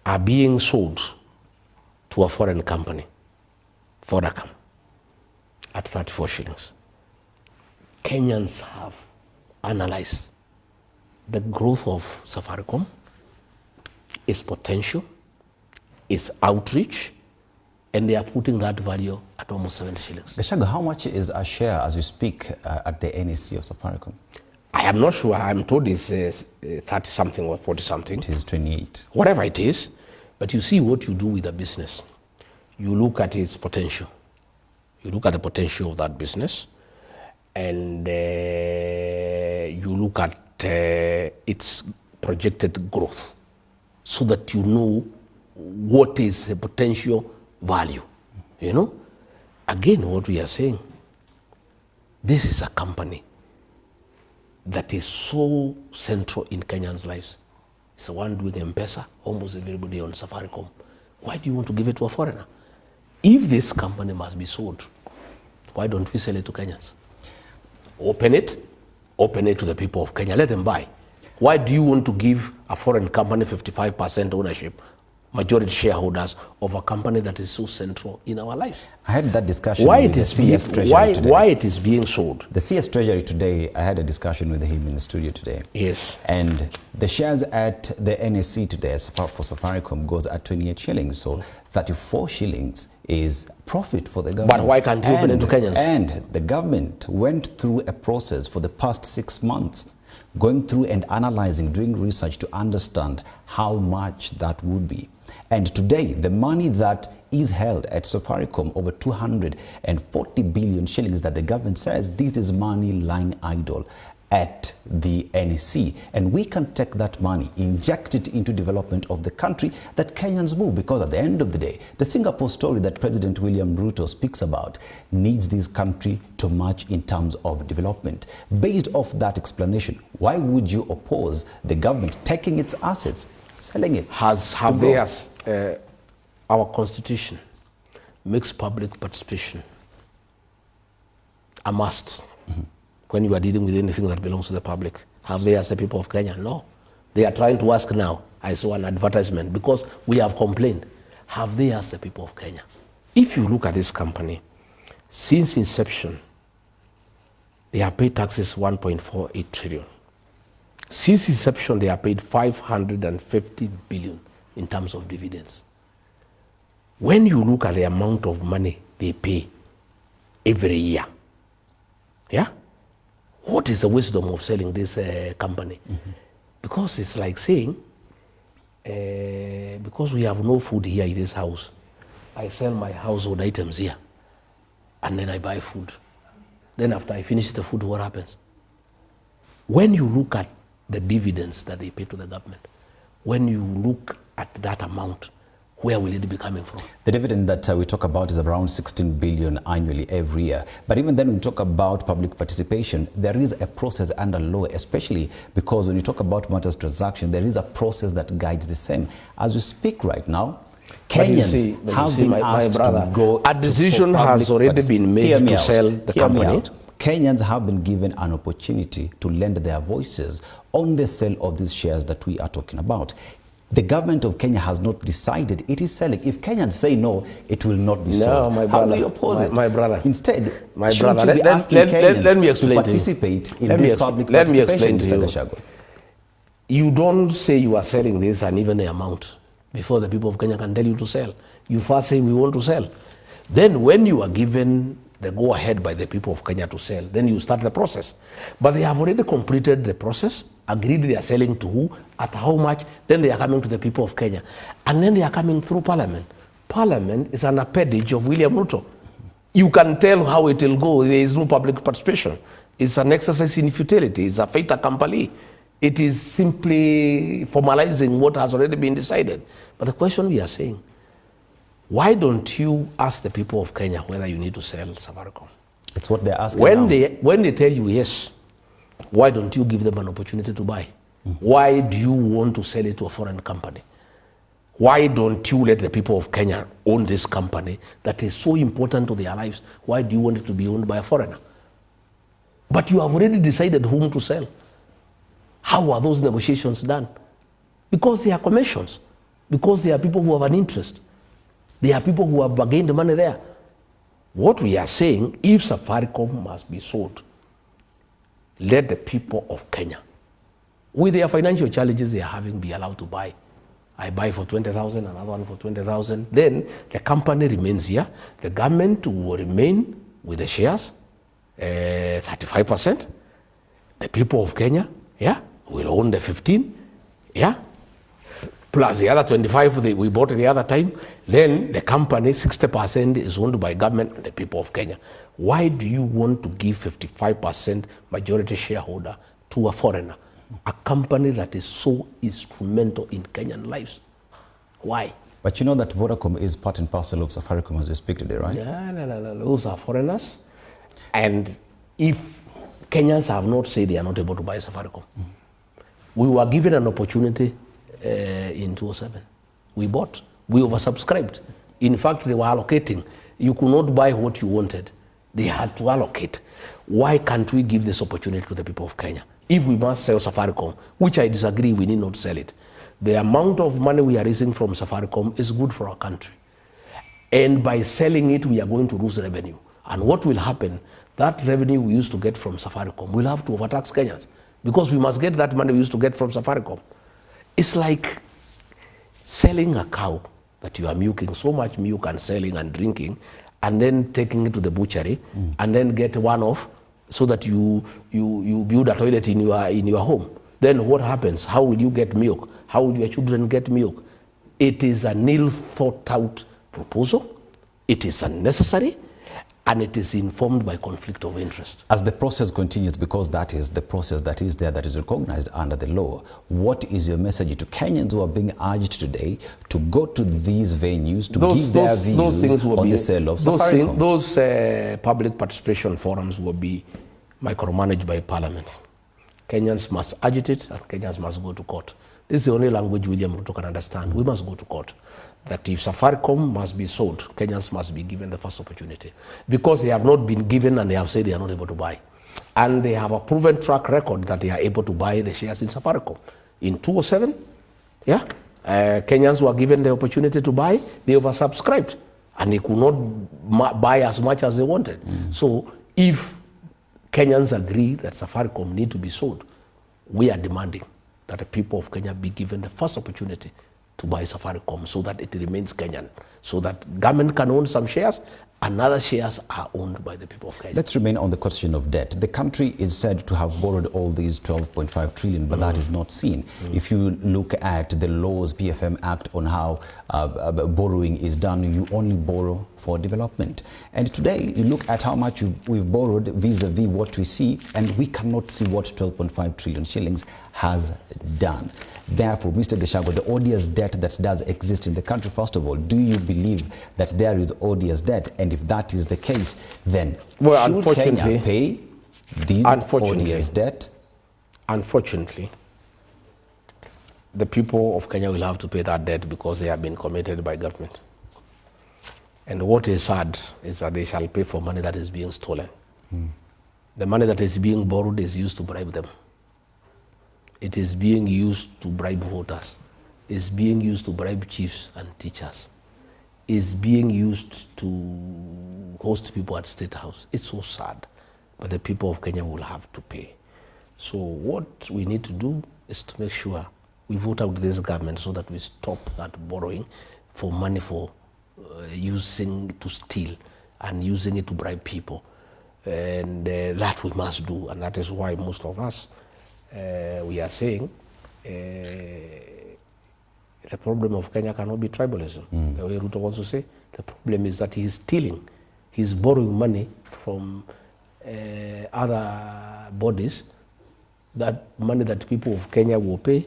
are being sold to a foreign company, Vodacom, at 34 shillings. Kenyans have analyzed the growth of Safaricom, its potential, its outreach, and they are putting that value at almost 70 shillings. Gachagua, how much is a share as we speak at the NEC of Safaricom? I am not sure. I'm told it's 30-something or 40-something. It is 28. Whatever it is. But you see what you do with a business. You look at its potential. You look at the potential of that business. And you look at its projected growth so that you know what is the potential value. You know? Again, what we are saying, this is a company that is so central in Kenyans' lives. It's the one doing M-Pesa, almost everybody on Safaricom. Why do you want to give it to a foreigner? If this company must be sold, why don't we sell it to Kenyans? Open it to the people of Kenya, let them buy. Why do you want to give a foreign company 55% ownership, majority shareholders of a company that is so central in our lives? I had that discussion with the CS Treasury today. Why it is being sold? The CS Treasury today, I had a discussion with him in the studio today. Yes. And the shares at the NSC today for Safaricom goes at 28 shillings. So 34 shillings is profit for the government. But why can't you open it to Kenyans? And the government went through a process for the past 6 months, going through and analyzing, doing research to understand how much that would be. And today, the money that is held at Safaricom, over 240 billion shillings that the government says this is money lying idle at the NEC. And we can take that money, inject it into development of the country that Kenyans move, because at the end of the day, the Singapore story that President William Ruto speaks about needs this country to march in terms of development. Based off that explanation, why would you oppose the government taking its assets, selling it? Our constitution makes public participation a must. When you are dealing with anything that belongs to the public. Have they asked the people of Kenya? No. They are trying to ask now. I saw an advertisement because we have complained. Have they asked the people of Kenya? If you look at this company, since inception, they have paid taxes 1.48 trillion. Since inception, they have paid 550 billion in terms of dividends. When you look at the amount of money they pay every year, yeah? What is the wisdom of selling this company? Because it's like saying, because we have no food here in this house, I sell my household items here, and then I buy food. Then after I finish the food, what happens? When you look at the dividends that they pay to the government, when you look at that amount, where will it be coming from? The dividend that we talk about is around 16 billion annually every year. But even then, when we talk about public participation, there is a process under law, especially because when you talk about matters transaction, there is a process that guides the same. As we speak right now, Kenyans have been asked to go. A decision has already been made to sell the company. Kenyans have been given an opportunity to lend their voices on the sale of these shares that we are talking about. The government of Kenya has not decided it is selling. If Kenyans say no, it will not be sold. My brother, how do you oppose it? My brother. Instead, shouldn't you be asking Kenyans to participate in this public participation, Mr. Gachagua? You don't say you are selling this and even the amount before the people of Kenya can tell you to sell. You first say we want to sell. Then when you are given the go-ahead by the people of Kenya to sell, then you start the process. But they have already completed the process, agreed they are selling to who, at how much, then they are coming to the people of Kenya. And then they are coming through Parliament. Parliament is an appendage of William Ruto. You can tell how it will go. There is no public participation. It's an exercise in futility. It's a fait accompli. It is simply formalizing what has already been decided. But the question we are saying, why don't you ask the people of Kenya whether you need to sell Safaricom? It's what they're asking when now. When they tell you yes, Why don't you give them an opportunity to buy? Why do you want to sell it to a foreign company? Why don't you let the people of Kenya own this company that is so important to their lives? Why do you want it to be owned by a foreigner? But you have already decided whom to sell. How are those negotiations done? Because they are commissions. Because they are people who have an interest. They are people who have gained money there. What we are saying, if Safaricom must be sold, let the people of Kenya, with their financial challenges they are having, be allowed to buy. I buy for 20,000, another one for 20,000. Then the company remains here. The government will remain with the shares, 35%. The people of Kenya, will own the 15, plus the other 25 we bought the other time. Then the company, 60% is owned by government and the people of Kenya. Why do you want to give 55% majority shareholder to a foreigner? A company that is so instrumental in Kenyan lives. Why? But you know that Vodacom is part and parcel of Safaricom as we speak today, right? No. Those are foreigners. And if Kenyans have not said they are not able to buy Safaricom, we were given an opportunity in 2007. We bought. We oversubscribed. In fact, they were allocating. You could not buy what you wanted. They had to allocate. Why can't we give this opportunity to the people of Kenya? If we must sell Safaricom, which I disagree, we need not sell it. The amount of money we are raising from Safaricom is good for our country. And by selling it, we are going to lose revenue. And what will happen, that revenue we used to get from Safaricom, we'll have to overtax Kenyans. Because we must get that money we used to get from Safaricom. It's like selling a cow that you are milking so much milk and selling and drinking, and then taking it to the butchery, and then get one off, so that you build a toilet in your home. Then what happens? How will you get milk? How will your children get milk? It is an ill thought out proposal. It is unnecessary, and it is informed by conflict of interest. As the process continues, because that is the process that is there, that is recognized under the law, what is your message to Kenyans who are being urged today to go to these venues to give their views on the sale of Safaricom? Those public participation forums will be micromanaged by Parliament. Kenyans must agitate and Kenyans must go to court. This is the only language William Ruto can understand. We must go to court. That if Safaricom must be sold, Kenyans must be given the first opportunity. Because they have not been given and they have said they are not able to buy. And they have a proven track record that they are able to buy the shares in Safaricom. In 2007, Kenyans were given the opportunity to buy, they oversubscribed. And they could not buy as much as they wanted. So if Kenyans agree that Safaricom need to be sold, we are demanding that the people of Kenya be given the first opportunity to buy Safaricom so that it remains Kenyan, so that government can own some shares and other shares are owned by the people of Kenya. Let's remain on the question of debt. The country is said to have borrowed all these 12.5 trillion, but that is not seen. If you look at the laws, PFM Act, on how borrowing is done, you only borrow for development. And today, you look at how much we've borrowed vis-a-vis what we see, and we cannot see what 12.5 trillion shillings has done. Therefore, Mr. Gachagua, the odious debt that does exist in the country, first of all, do you believe that there is odious debt? And if that is the case, then should Kenya pay this odious debt? Unfortunately, the people of Kenya will have to pay that debt because they have been committed by government. And what is sad is that they shall pay for money that is being stolen. The money that is being borrowed is used to bribe them. It is being used to bribe voters. It's being used to bribe chiefs and teachers. It's being used to host people at State House. It's so sad, but the people of Kenya will have to pay. So what we need to do is to make sure we vote out this government so that we stop that borrowing for money for using to steal and using it to bribe people. And that we must do, and that is why most of us we are saying the problem of Kenya cannot be tribalism. The way Ruto wants to say, the problem is that he is stealing. He's borrowing money from other bodies, that money that people of Kenya will pay,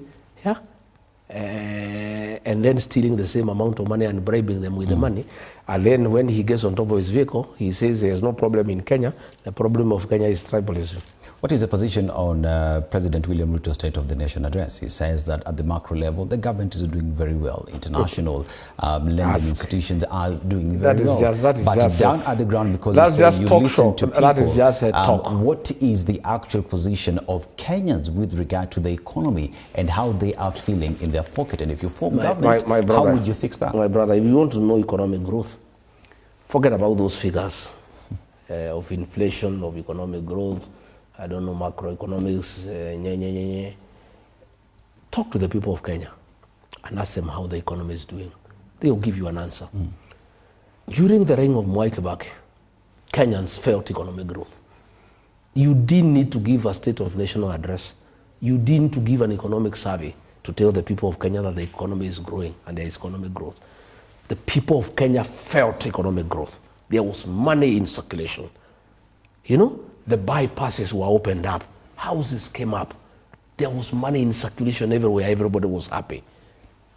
and then stealing the same amount of money and bribing them with the money. And then when he gets on top of his vehicle, he says there's no problem in Kenya. The problem of Kenya is tribalism. What is the position on President William Ruto's State of the Nation address? He says that at the macro level, the government is doing very well. International lending institutions are doing very well. But down at the ground, because you listen to people, that is just a talk. What is the actual position of Kenyans with regard to the economy and how they are feeling in their pocket? And if you form government, my brother, how would you fix that? My brother, if you want to know economic growth, forget about those figures of inflation, of economic growth, I don't know, macroeconomics, Talk to the people of Kenya and ask them how the economy is doing. They will give you an answer. During the reign of Mwai Kibaki, Kenyans felt economic growth. You didn't need to give a State of National address. You didn't need to give an economic survey to tell the people of Kenya that the economy is growing and there is economic growth. The people of Kenya felt economic growth. There was money in circulation. You know, the bypasses were opened up. Houses came up. There was money in circulation everywhere. Everybody was happy.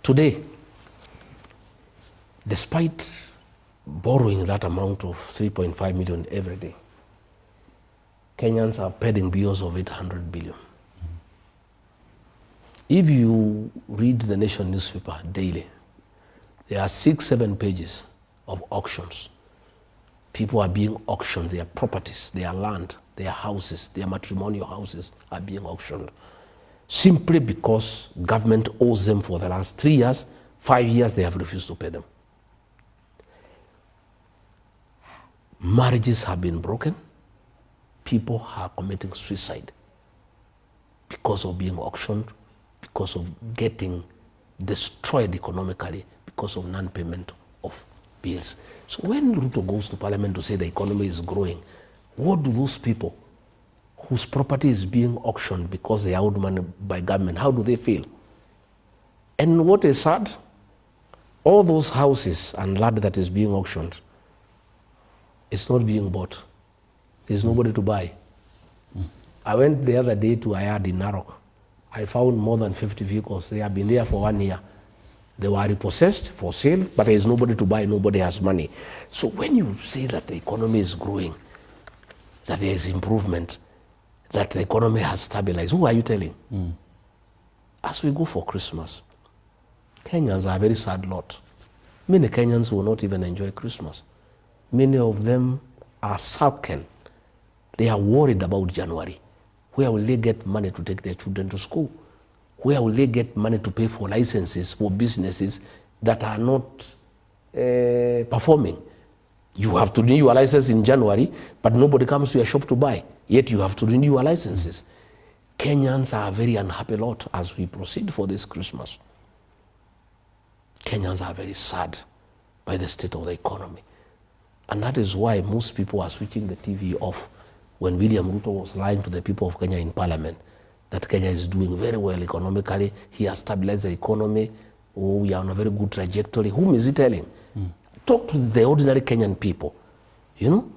Today, despite borrowing that amount of 3.5 million every day, Kenyans are paying bills of 800 billion. If you read the Nation newspaper daily, there are 6-7 pages of auctions. People are being auctioned, their properties, their land, their houses, their matrimonial houses are being auctioned. Simply because government owes them for the last 3 years, 5 years, they have refused to pay them. Marriages have been broken. People are committing suicide because of being auctioned, because of getting destroyed economically, because of non-payment of bills. So when Ruto goes to parliament to say the economy is growing, what do those people whose property is being auctioned because they are owed money by government, how do they feel? And what is sad, all those houses and land that is being auctioned, it's not being bought. There's nobody to buy. I went the other day to Ayad in Narok. I found more than 50 vehicles. They have been there for 1 year. They were repossessed for sale, but there is nobody to buy, nobody has money. So when you say that the economy is growing, that there is improvement, that the economy has stabilized, who are you telling? As we go for Christmas, Kenyans are a very sad lot. Many Kenyans will not even enjoy Christmas. Many of them are sulking. They are worried about January. Where will they get money to take their children to school? Where will they get money to pay for licenses for businesses that are not performing? You have to renew your license in January, but nobody comes to your shop to buy. Yet you have to renew your licenses. Kenyans are a very unhappy lot as we proceed for this Christmas. Kenyans are very sad by the state of the economy. And that is why most people are switching the TV off when William Ruto was lying to the people of Kenya in parliament that Kenya is doing very well economically. He has stabilized the economy. Oh, we are on a very good trajectory. Whom is he telling? Talk to the ordinary Kenyan people. You know,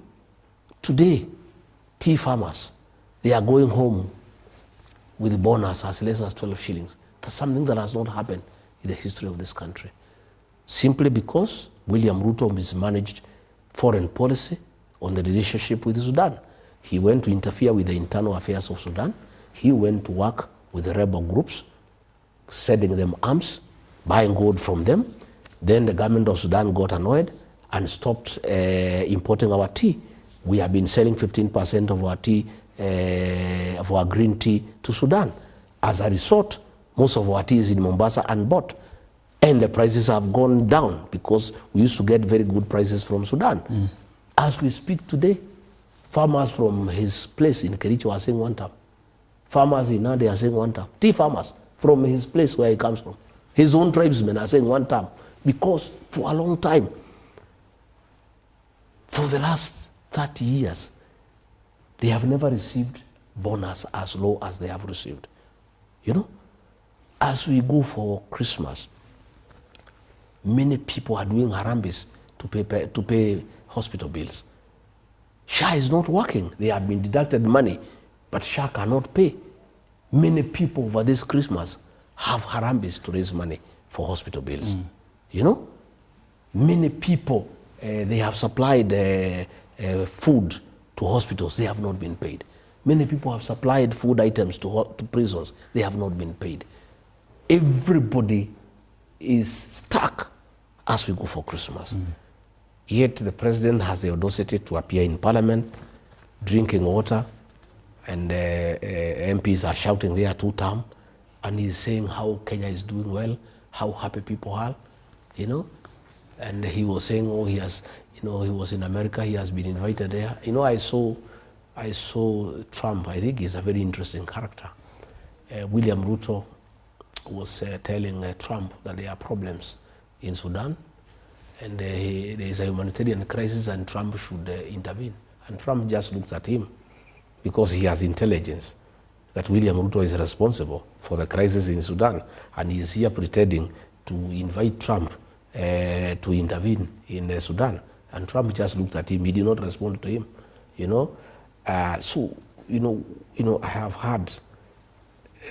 today, tea farmers, they are going home with bonus as less as 12 shillings. That's something that has not happened in the history of this country. Simply because William Ruto mismanaged foreign policy on the relationship with Sudan. He went to interfere with the internal affairs of Sudan. He went to work with the rebel groups, sending them arms, buying gold from them. Then the government of Sudan got annoyed and stopped importing our tea. We have been selling 15% of our tea, of our green tea to Sudan. As a result, most of our tea is in Mombasa and bought. And the prices have gone down because we used to get very good prices from Sudan. As we speak today, farmers from his place in Kericho are saying 1 term. Farmers in Nandi are saying 1 term. Tea farmers from his place where he comes from. His own tribesmen are saying 1 term. Because for a long time, for the last 30 years, they have never received bonus as low as they have received. You know, as we go for Christmas, many people are doing harambis to pay hospital bills. SHA is not working. They have been deducted money, but SHA cannot pay. Many people over this Christmas have harambis to raise money for hospital bills. You know, many people They have supplied food to hospitals. They have not been paid. Many people have supplied food items to prisons. They have not been paid. Everybody is stuck as we go for Christmas. Yet the president has the audacity to appear in parliament, drinking water, and MPs are shouting there 2 term, and he's saying how Kenya is doing well, how happy people are, you know. And he was saying, oh, he has, you know, he was in America, he has been invited there. You know, I saw Trump. I think he's a very interesting character. William Ruto was telling Trump that there are problems in Sudan, and there is a humanitarian crisis, and Trump should intervene. And Trump just looked at him because he has intelligence that William Ruto is responsible for the crisis in Sudan, and he is here pretending to invite Trump to intervene in Sudan. And Trump just looked at him. He did not respond to him, you know. So, you know, I have had.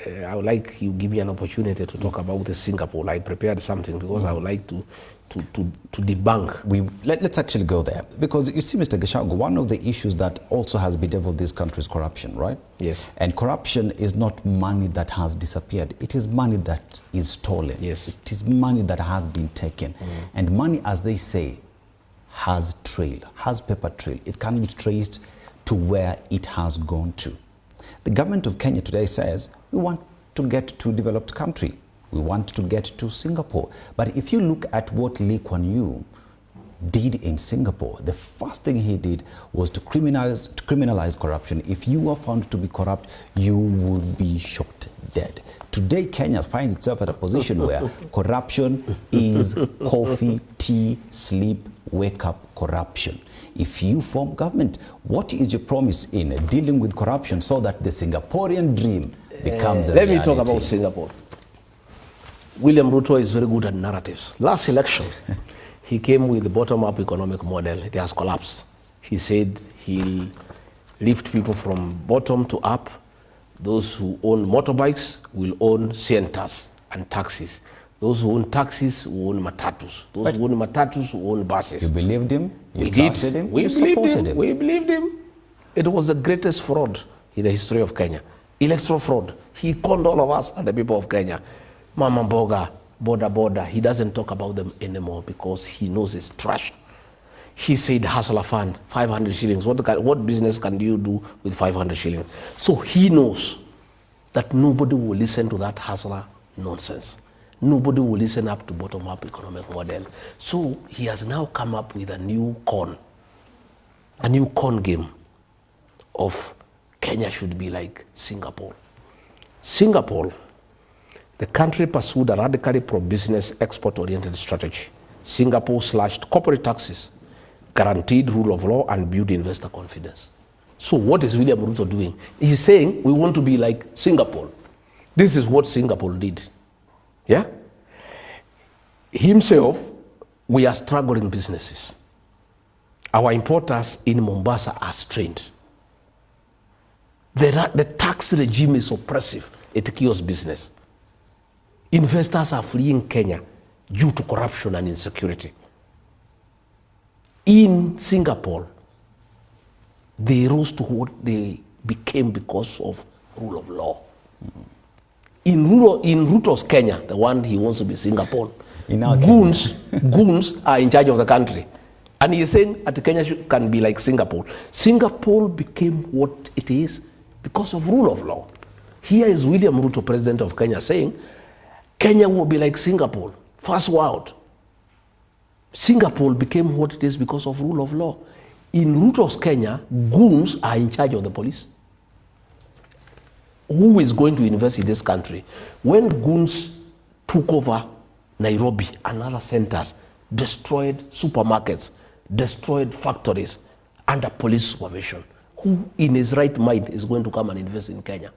I would like you give me an opportunity to talk about the Singapore. I prepared something because I would like to debunk. Let's actually go there, because you see, Mr. Gachagua, one of the issues that also has bedeviled this country is corruption, right? Yes. And corruption is not money that has disappeared. It is money that is stolen. Yes. It is money that has been taken. And money, as they say, has trail, has paper trail. It can be traced to where it has gone to. The government of Kenya today says, we want to get to a developed country. We want to get to Singapore. But if you look at what Lee Kuan Yew did in Singapore, the first thing he did was to criminalize corruption. If you were found to be corrupt, you would be shot dead. Today, Kenya finds itself at a position where corruption is coffee, tea, sleep, wake up corruption. If you form government, what is your promise in dealing with corruption so that the Singaporean dream becomes a reality? Let me talk about Singapore. William Ruto is very good at narratives. Last election, he came with the bottom-up economic model. It has collapsed. He said he'll lift people from bottom to up. Those who own motorbikes will own centers and taxis. Those who own taxis will own matatus. Those who own matatus will own buses. You believed him? You trusted him? We you supported him? We believed him. It was the greatest fraud in the history of Kenya. Electoral fraud. He conned all of us and the people of Kenya. Mama Mboga, border. He doesn't talk about them anymore because he knows it's trash. He said, hustler fund, 500 shillings. What business can you do with 500 shillings? So he knows that nobody will listen to that hustler nonsense. Nobody will listen up to bottom-up economic model. So he has now come up with a new con game of Kenya should be like Singapore. Singapore, the country pursued a radically pro-business, export-oriented strategy. Singapore slashed corporate taxes, guaranteed rule of law, and built investor confidence. So what is William Ruto doing? He's saying we want to be like Singapore. This is what Singapore did. Yeah? Himself, we are struggling businesses. Our importers in Mombasa are strained. The tax regime is oppressive. It kills business. Investors are fleeing Kenya due to corruption and insecurity. In Singapore, they rose to what they became because of rule of law. In Ruto's Kenya, the one he wants to be Singapore, goons are in charge of the country. And he is saying that Kenya can be like Singapore. Singapore became what it is because of rule of law. Here is William Ruto, president of Kenya, saying Kenya will be like Singapore, first world. Singapore became what it is because of rule of law. In Ruto's Kenya, goons are in charge of the police. Who is going to invest in this country? When goons took over Nairobi and other centers, destroyed supermarkets, destroyed factories under police supervision, who in his right mind is going to come and invest in Kenya?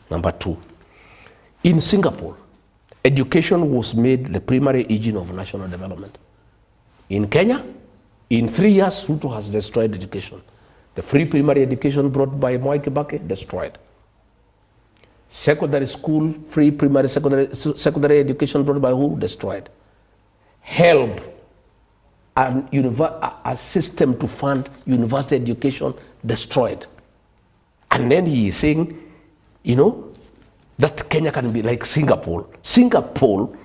Number two, in Singapore, education was made the primary engine of national development. In Kenya, in 3 years, Ruto has destroyed education. The free primary education brought by Mwai Kibaki, destroyed. Secondary school, free primary, secondary education brought by who? Destroyed. HELB, a system to fund university education destroyed. And then he is saying, you know, that Kenya can be like Singapore. Singapore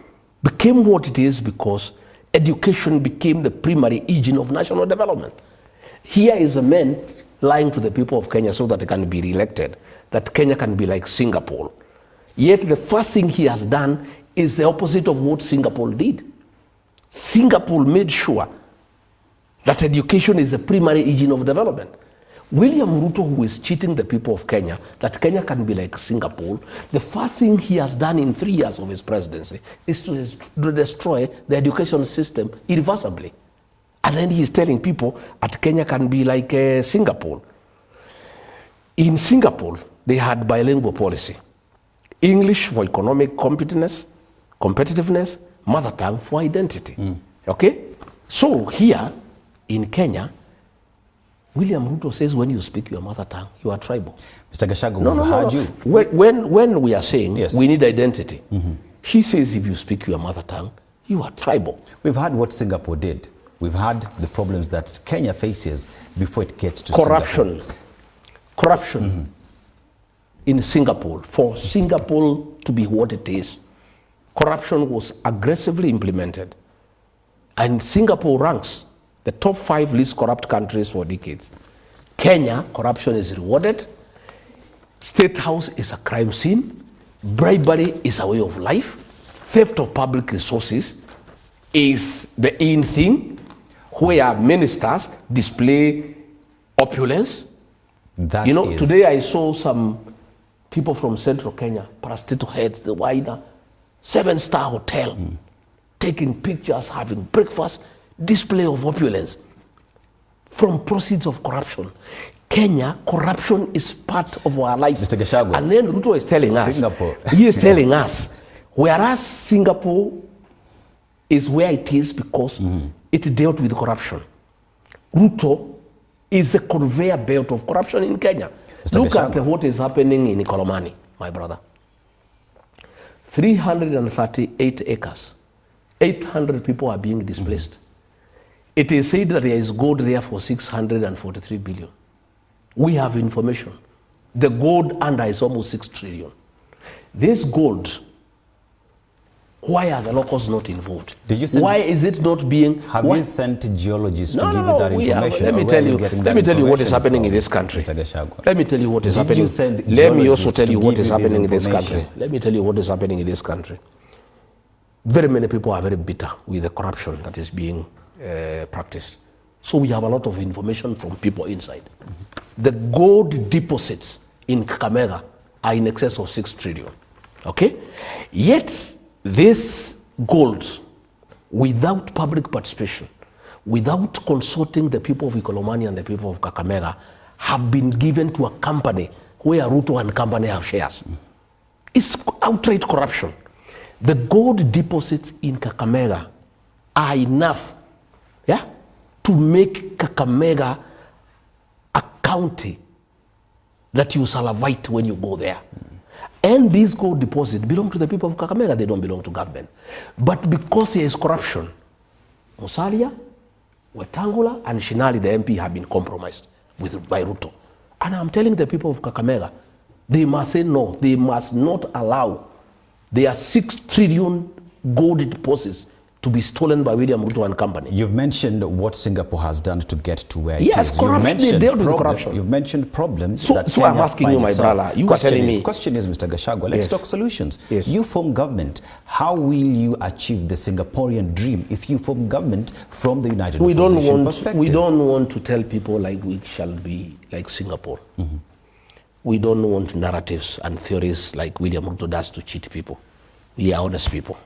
became what it is because education became the primary engine of national development. Here is a man lying to the people of Kenya so that they can be re-elected, that Kenya can be like Singapore. Yet the first thing he has done is the opposite of what Singapore did. Singapore made sure that education is the primary engine of development. William Ruto, who is cheating the people of Kenya, that Kenya can be like Singapore, the first thing he has done in 3 years of his presidency is to destroy the education system irreversibly. And then he's telling people that Kenya can be like Singapore. In Singapore, they had bilingual policy. English for economic competitiveness, mother tongue for identity. Okay? So here in Kenya, William Ruto says when you speak your mother tongue, you are tribal. Mr. Gachagua, we've heard you. When we are saying we need identity, he says if you speak your mother tongue, you are tribal. We've heard what Singapore did. We've had the problems that Kenya faces before it gets to corruption. Singapore. Corruption in Singapore. For Singapore to be what it is, corruption was aggressively implemented. And Singapore ranks the top 5 least corrupt countries for decades. Kenya, corruption is rewarded. State House is a crime scene. Bribery is a way of life. Theft of public resources is the in thing, where ministers display opulence. That you know, is. Today I saw some people from central Kenya, parastatal heads, the wider 7-star hotel, taking pictures, having breakfast, display of opulence from proceeds of corruption. Kenya, corruption is part of our life. Mr. Gachagua, and then Ruto is telling Singapore. us, he is telling us, whereas Singapore is where it is because it dealt with corruption. Ruto is the conveyor belt of corruption in Kenya. Mr. Look Gachagua. at what is happening in Ikolomani, my brother. 338 acres. 800 people are being displaced. It is said that there is gold there for 643 billion. We have information. The gold under is almost 6 trillion. This gold, why are the locals not involved? Did you send why is it not being... Have you sent geologists to give you that we have. information? Let me tell you what is happening in this country. Mr. Gachagua. Let me tell you what is happening. You send Let me also geologists tell to you what give is you happening this in this information? country. Let me tell you what is happening in this country. Very many people are very bitter with the corruption that is being practiced. So we have a lot of information from people inside. The gold deposits in Kakamega are in excess of 6 trillion. Okay? Yet, this gold, without public participation, without consulting the people of Ikolomani and the people of Kakamega, have been given to a company where Ruto and company have shares. It's outright corruption. The gold deposits in Kakamega are enough, to make Kakamega a county that you salivate when you go there. And these gold deposits belong to the people of Kakamega, they don't belong to government. But because there is corruption, Musalia, Wetangula, and Shinali, the MP, have been compromised by Ruto. And I'm telling the people of Kakamega, they must say no, they must not allow their 6 trillion gold deposits to be stolen by William Ruto and company. You've mentioned what Singapore has done to get to where it yes, is. Corruption, they dealt with corruption. You've mentioned problems so, that so Kenya I'm asking you, my brother, you are telling me. The question is, Mr. Gachagua, let's talk solutions. Yes. You form government. How will you achieve the Singaporean dream if you form government from the United Opposition perspective? We don't want to tell people like we shall be like Singapore. We don't want narratives and theories like William Ruto does to cheat people. We are honest people.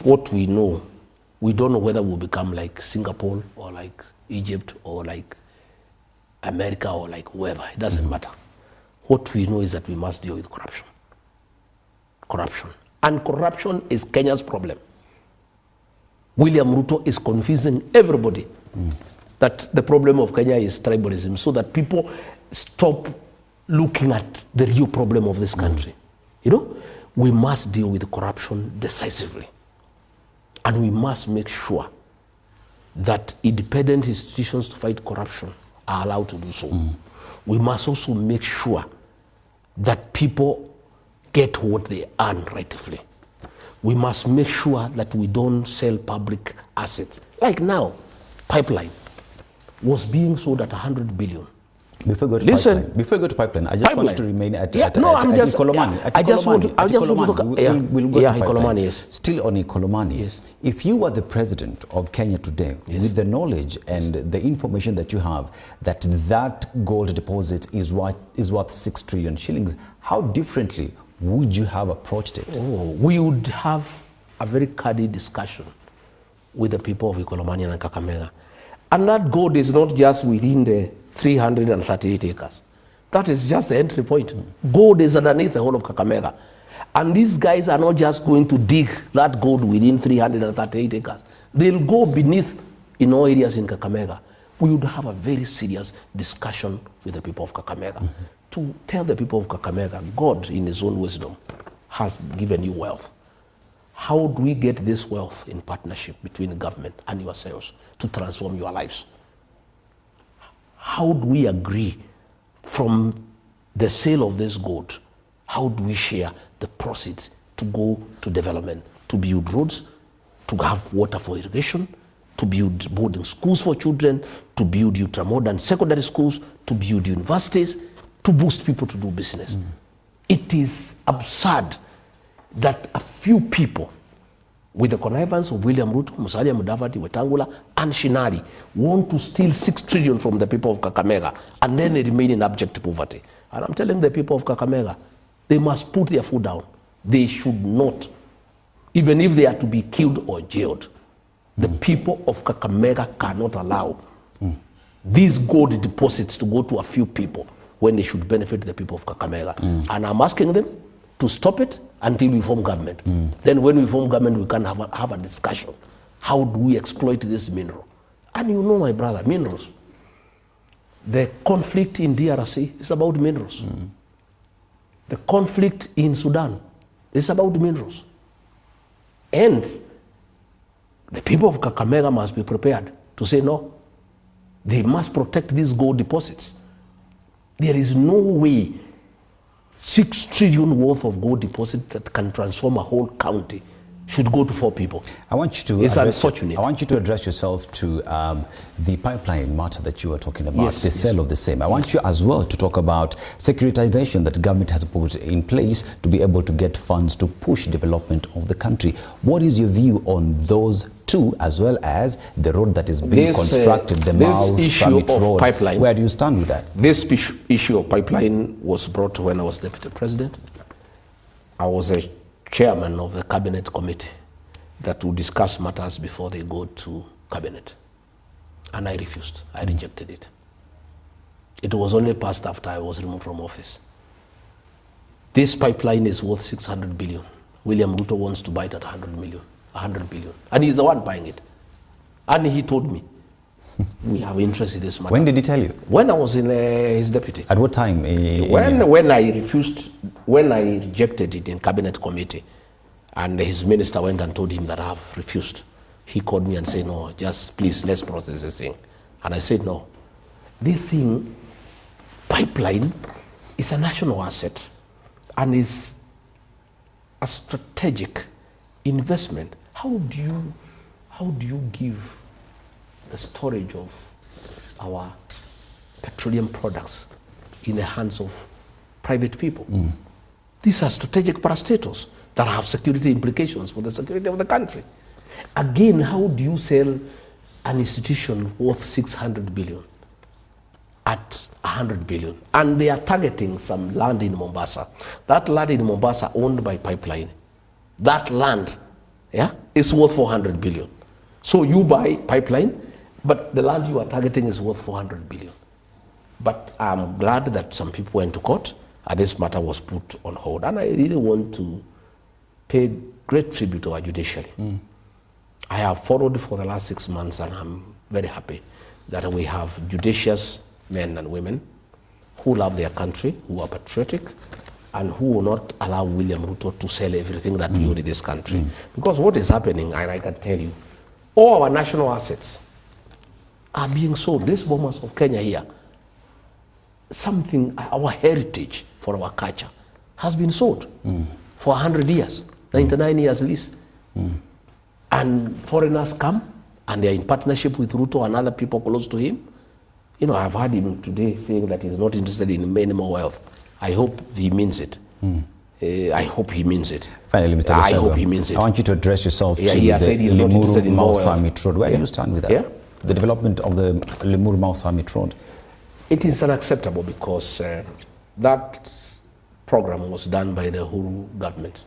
What we know, we don't know whether we'll become like Singapore or like Egypt or like America or like whoever. It doesn't matter. What we know is that we must deal with corruption. Corruption. And corruption is Kenya's problem. William Ruto is confusing everybody that the problem of Kenya is tribalism, so that people stop looking at the real problem of this country. You know, we must deal with corruption decisively. And we must make sure that independent institutions to fight corruption are allowed to do so. We must also make sure that people get what they earn rightfully. We must make sure that we don't sell public assets. Like now, pipeline was being sold at 100 billion. Before you go to pipeline, I just want you to remain at Ikolomani. We'll go to pipeline. Yes. Still on Ikolomani. Yes. If you were the president of Kenya today, with the knowledge and the information that you have, that gold deposit is worth 6 trillion shillings, how differently would you have approached it? We would have a very candid discussion with the people of Ikolomani and Kakamega. And that gold is not just within the 338 acres. That is just the entry point. Gold is underneath the whole of Kakamega. And these guys are not just going to dig that gold within 338 acres. They'll go beneath in all areas in Kakamega. We would have a very serious discussion with the people of Kakamega to tell the people of Kakamega, God in his own wisdom has given you wealth. How do we get this wealth in partnership between the government and yourselves to transform your lives? How do we agree from the sale of this gold? How do we share the proceeds to go to development, to build roads, to have water for irrigation, to build boarding schools for children, to build ultra-modern secondary schools, to build universities, to boost people to do business? It is absurd that a few people, with the connivance of William Ruto, Musalia Mudavadi, Wetangula, and Shinari, want to steal 6 trillion from the people of Kakamega, and then they remain in abject poverty. And I'm telling the people of Kakamega, they must put their foot down. They should not, even if they are to be killed or jailed. The people of Kakamega cannot allow these gold deposits to go to a few people when they should benefit the people of Kakamega. And I'm asking them to stop it until we form government. Then when we form government, we can have a discussion. How do we exploit this mineral? And you know, my brother, minerals. The conflict in DRC is about minerals. The conflict in Sudan is about minerals. And the people of Kakamega must be prepared to say no. They must protect these gold deposits. There is no way 6 trillion worth of gold deposit that can transform a whole county should go to 4 people. I want you to address yourself to the pipeline matter that you were talking about, the sale of the same. I want you as well to talk about securitization that the government has put in place to be able to get funds to push development of the country. What is your view on those two, as well as the road that is being constructed, the Mau Summit Road? Pipeline, where do you stand with that? This issue of pipeline was brought when I was deputy president. I was a chairman of the cabinet committee that would discuss matters before they go to cabinet. And I refused. I rejected it. It was only passed after I was removed from office. This pipeline is worth 600 billion. William Ruto wants to buy it at 100 billion. And he's the one buying it. And he told me, we have interest in this matter. When did he tell you? When I was in his deputy. At what time? When I rejected it in cabinet committee, and his minister went and told him that I have refused. He called me and said, no, just please, let's process this thing. And I said, no. This thing, pipeline, is a national asset and is a strategic investment. How do you give the storage of our petroleum products in the hands of private people? These are strategic parastatals that have security implications for the security of the country. Again, how do you sell an institution worth 600 billion at 100 billion? And they are targeting some land in Mombasa. That land in Mombasa owned by pipeline. That land, is worth 400 billion. So you buy pipeline, but the land you are targeting is worth 400 billion. But I'm glad that some people went to court and this matter was put on hold. And I really want to pay great tribute to our judiciary. I have followed for the last 6 months, and I'm very happy that we have judicious men and women who love their country, who are patriotic, and who will not allow William Ruto to sell everything that we own in this country. Because what is happening, and I can tell you, all our national assets are being sold. These Bomas of Kenya here, something, our heritage for our culture has been sold for 100 years, 99 years lease. And foreigners come and they're in partnership with Ruto and other people close to him. You know, I've heard him today saying that he's not interested in any more wealth. I hope he means it. I hope he means it. Finally, Mr. Gachagua, I hope he means it. I want you to address yourself to the Limuru Mau Summit Road. Where do you stand with that? Yeah? The development of the Limuru Mau Summit Road. It is unacceptable because that program was done by the Uhuru government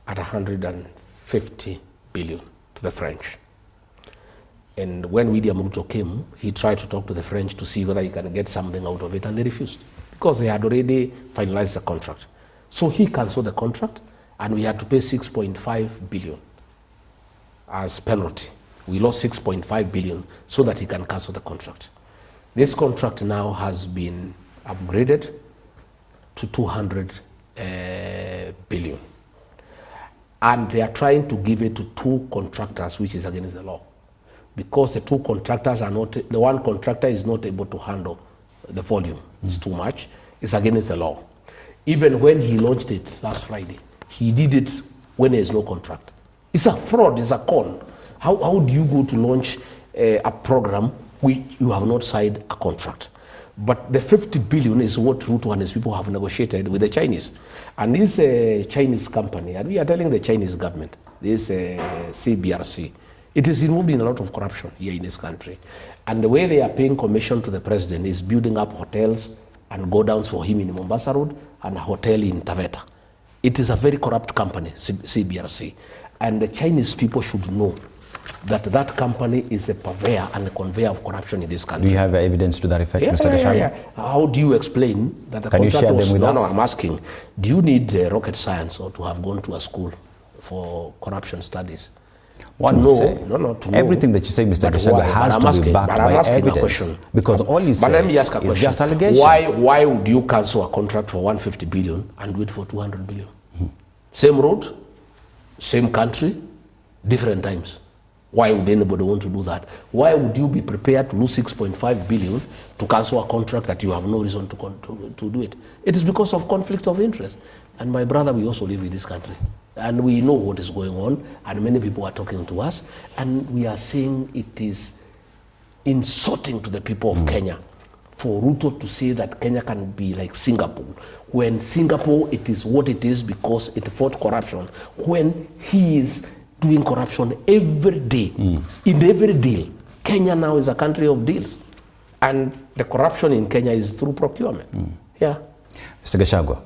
at 150 billion to the French. And when William Ruto came, he tried to talk to the French to see whether he can get something out of it, and they refused because they had already finalized the contract. So he cancelled the contract, and we had to pay 6.5 billion as penalty. We lost 6.5 billion so that he can cancel the contract. This contract now has been upgraded to 200 billion. And they are trying to give it to two contractors, which is against the law. Because the two contractors are not, the one contractor is not able to handle the volume. It's too much. It's against the law. Even when he launched it last Friday, he did it when there is no contract. It's a fraud, it's a con. How do you go to launch a program which you have not signed a contract? But the 50 billion is what Ruto and his people have negotiated with the Chinese. And this Chinese company, and we are telling the Chinese government, this CBRC, it is involved in a lot of corruption here in this country. And the way they are paying commission to the president is building up hotels and go downs for him in Mombasa Road and a hotel in Taveta. It is a very corrupt company, CBRC. And the Chinese people should know that that company is a purveyor and a conveyor of corruption in this country. Do you have evidence to that effect, Mr. Gachagua? How do you explain that the Can you share them with us? No, I'm asking. Do you need rocket science or to have gone to a school for corruption studies? One would say, everything that you say, Mr. Gachagua, has to be backed by evidence. Because all you say is just allegation. Why would you cancel a contract for 150 billion and do it for 200 billion? Same road, same country, different times. Why would anybody want to do that? Why would you be prepared to lose 6.5 billion to cancel a contract that you have no reason to do it? It is because of conflict of interest. And my brother, we also live in this country. And we know what is going on, and many people are talking to us, and we are saying it is insulting to the people of Kenya for Ruto to say that Kenya can be like Singapore. When Singapore, it is what it is because it fought corruption. When he is doing corruption every day, in every deal. Kenya now is a country of deals. And the corruption in Kenya is through procurement. Yeah. Mr. Gachagua,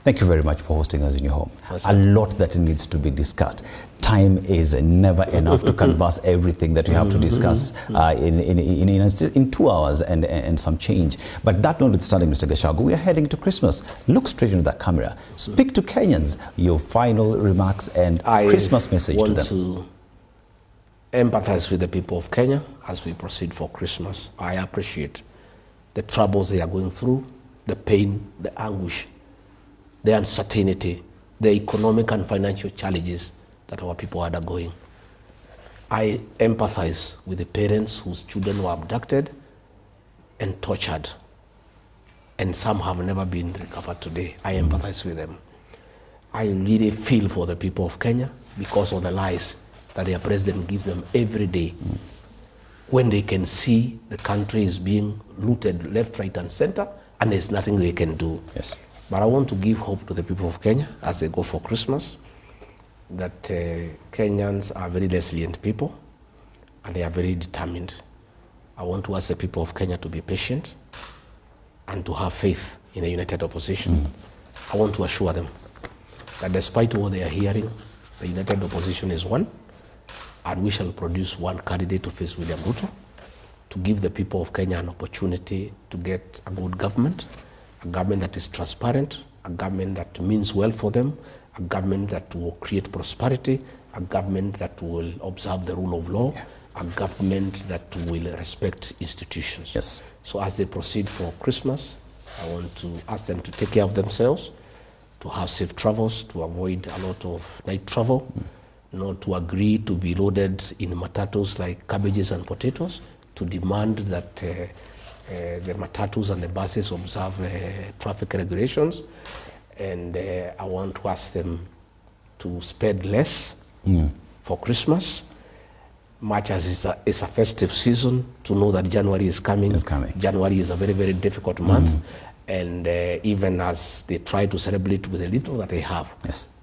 thank you very much for hosting us in your home. A lot that needs to be discussed. Time is never enough to canvass everything that we have to discuss in 2 hours and some change. But that notwithstanding, Mr. Gachagua, we are heading to Christmas. Look straight into that camera. Speak to Kenyans, your final remarks and Christmas message to them. I want to empathize with the people of Kenya as we proceed for Christmas. I appreciate the troubles they are going through, the pain, the anguish, the uncertainty, the economic and financial challenges that our people are undergoing. I empathize with the parents whose children were abducted and tortured, and some have never been recovered today. I empathize with them. I really feel for the people of Kenya because of the lies that their president gives them every day when they can see the country is being looted left, right, and center, and there's nothing they can do. Yes. But I want to give hope to the people of Kenya as they go for Christmas, that Kenyans are very resilient people and they are very determined. I want to ask the people of Kenya to be patient and to have faith in the united opposition. I want to assure them that despite what they are hearing, the united opposition is one, and we shall produce one candidate to face William Ruto, to give the people of Kenya an opportunity to get a good government, a government that is transparent, a government that means well for them, a government that will create prosperity, a government that will observe the rule of law, a government that will respect institutions. Yes. So as they proceed for Christmas, I want to ask them to take care of themselves, to have safe travels, to avoid a lot of night travel, not to agree to be loaded in matatus like cabbages and potatoes, to demand that the matatus and the buses observe traffic regulations, and I want to ask them to spend less for Christmas, much as it's a festive season, to know that January is coming. January is a very, very difficult month. And even as they try to celebrate with the little that they have,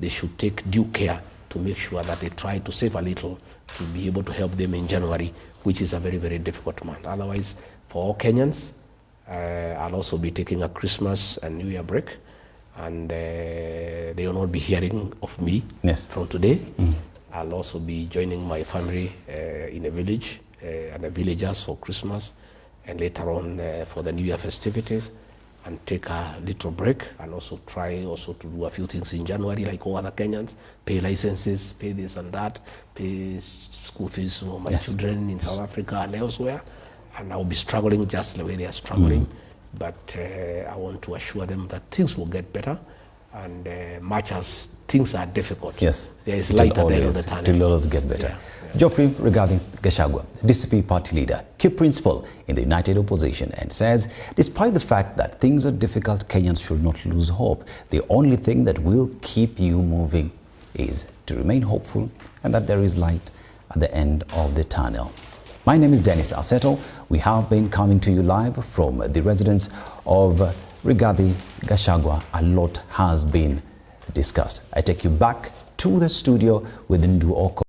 they should take due care to make sure that they try to save a little to be able to help them in January, which is a very, very difficult month. Otherwise, for all Kenyans, I'll also be taking a Christmas and New Year break, and they will not be hearing of me from today. I'll also be joining my family in a village and the villagers for Christmas, and later on for the New Year festivities, and take a little break, and also try also to do a few things in January like all other Kenyans, pay licenses, pay this and that, pay school fees for my children in South Africa and elsewhere. And I'll be struggling just the way they are struggling. But I want to assure them that things will get better, and much as things are difficult, there is light at the end of the tunnel. It will always get better. Geoffrey Rigathi Gachagua, DCP party leader, key principal in the United Opposition, and says despite the fact that things are difficult, Kenyans should not lose hope. The only thing that will keep you moving is to remain hopeful, and that there is light at the end of the tunnel. My name is Dennis Aseto. We have been coming to you live from the residence of Rigathi Gachagua. A lot has been discussed. I take you back to the studio with Ndu Oko.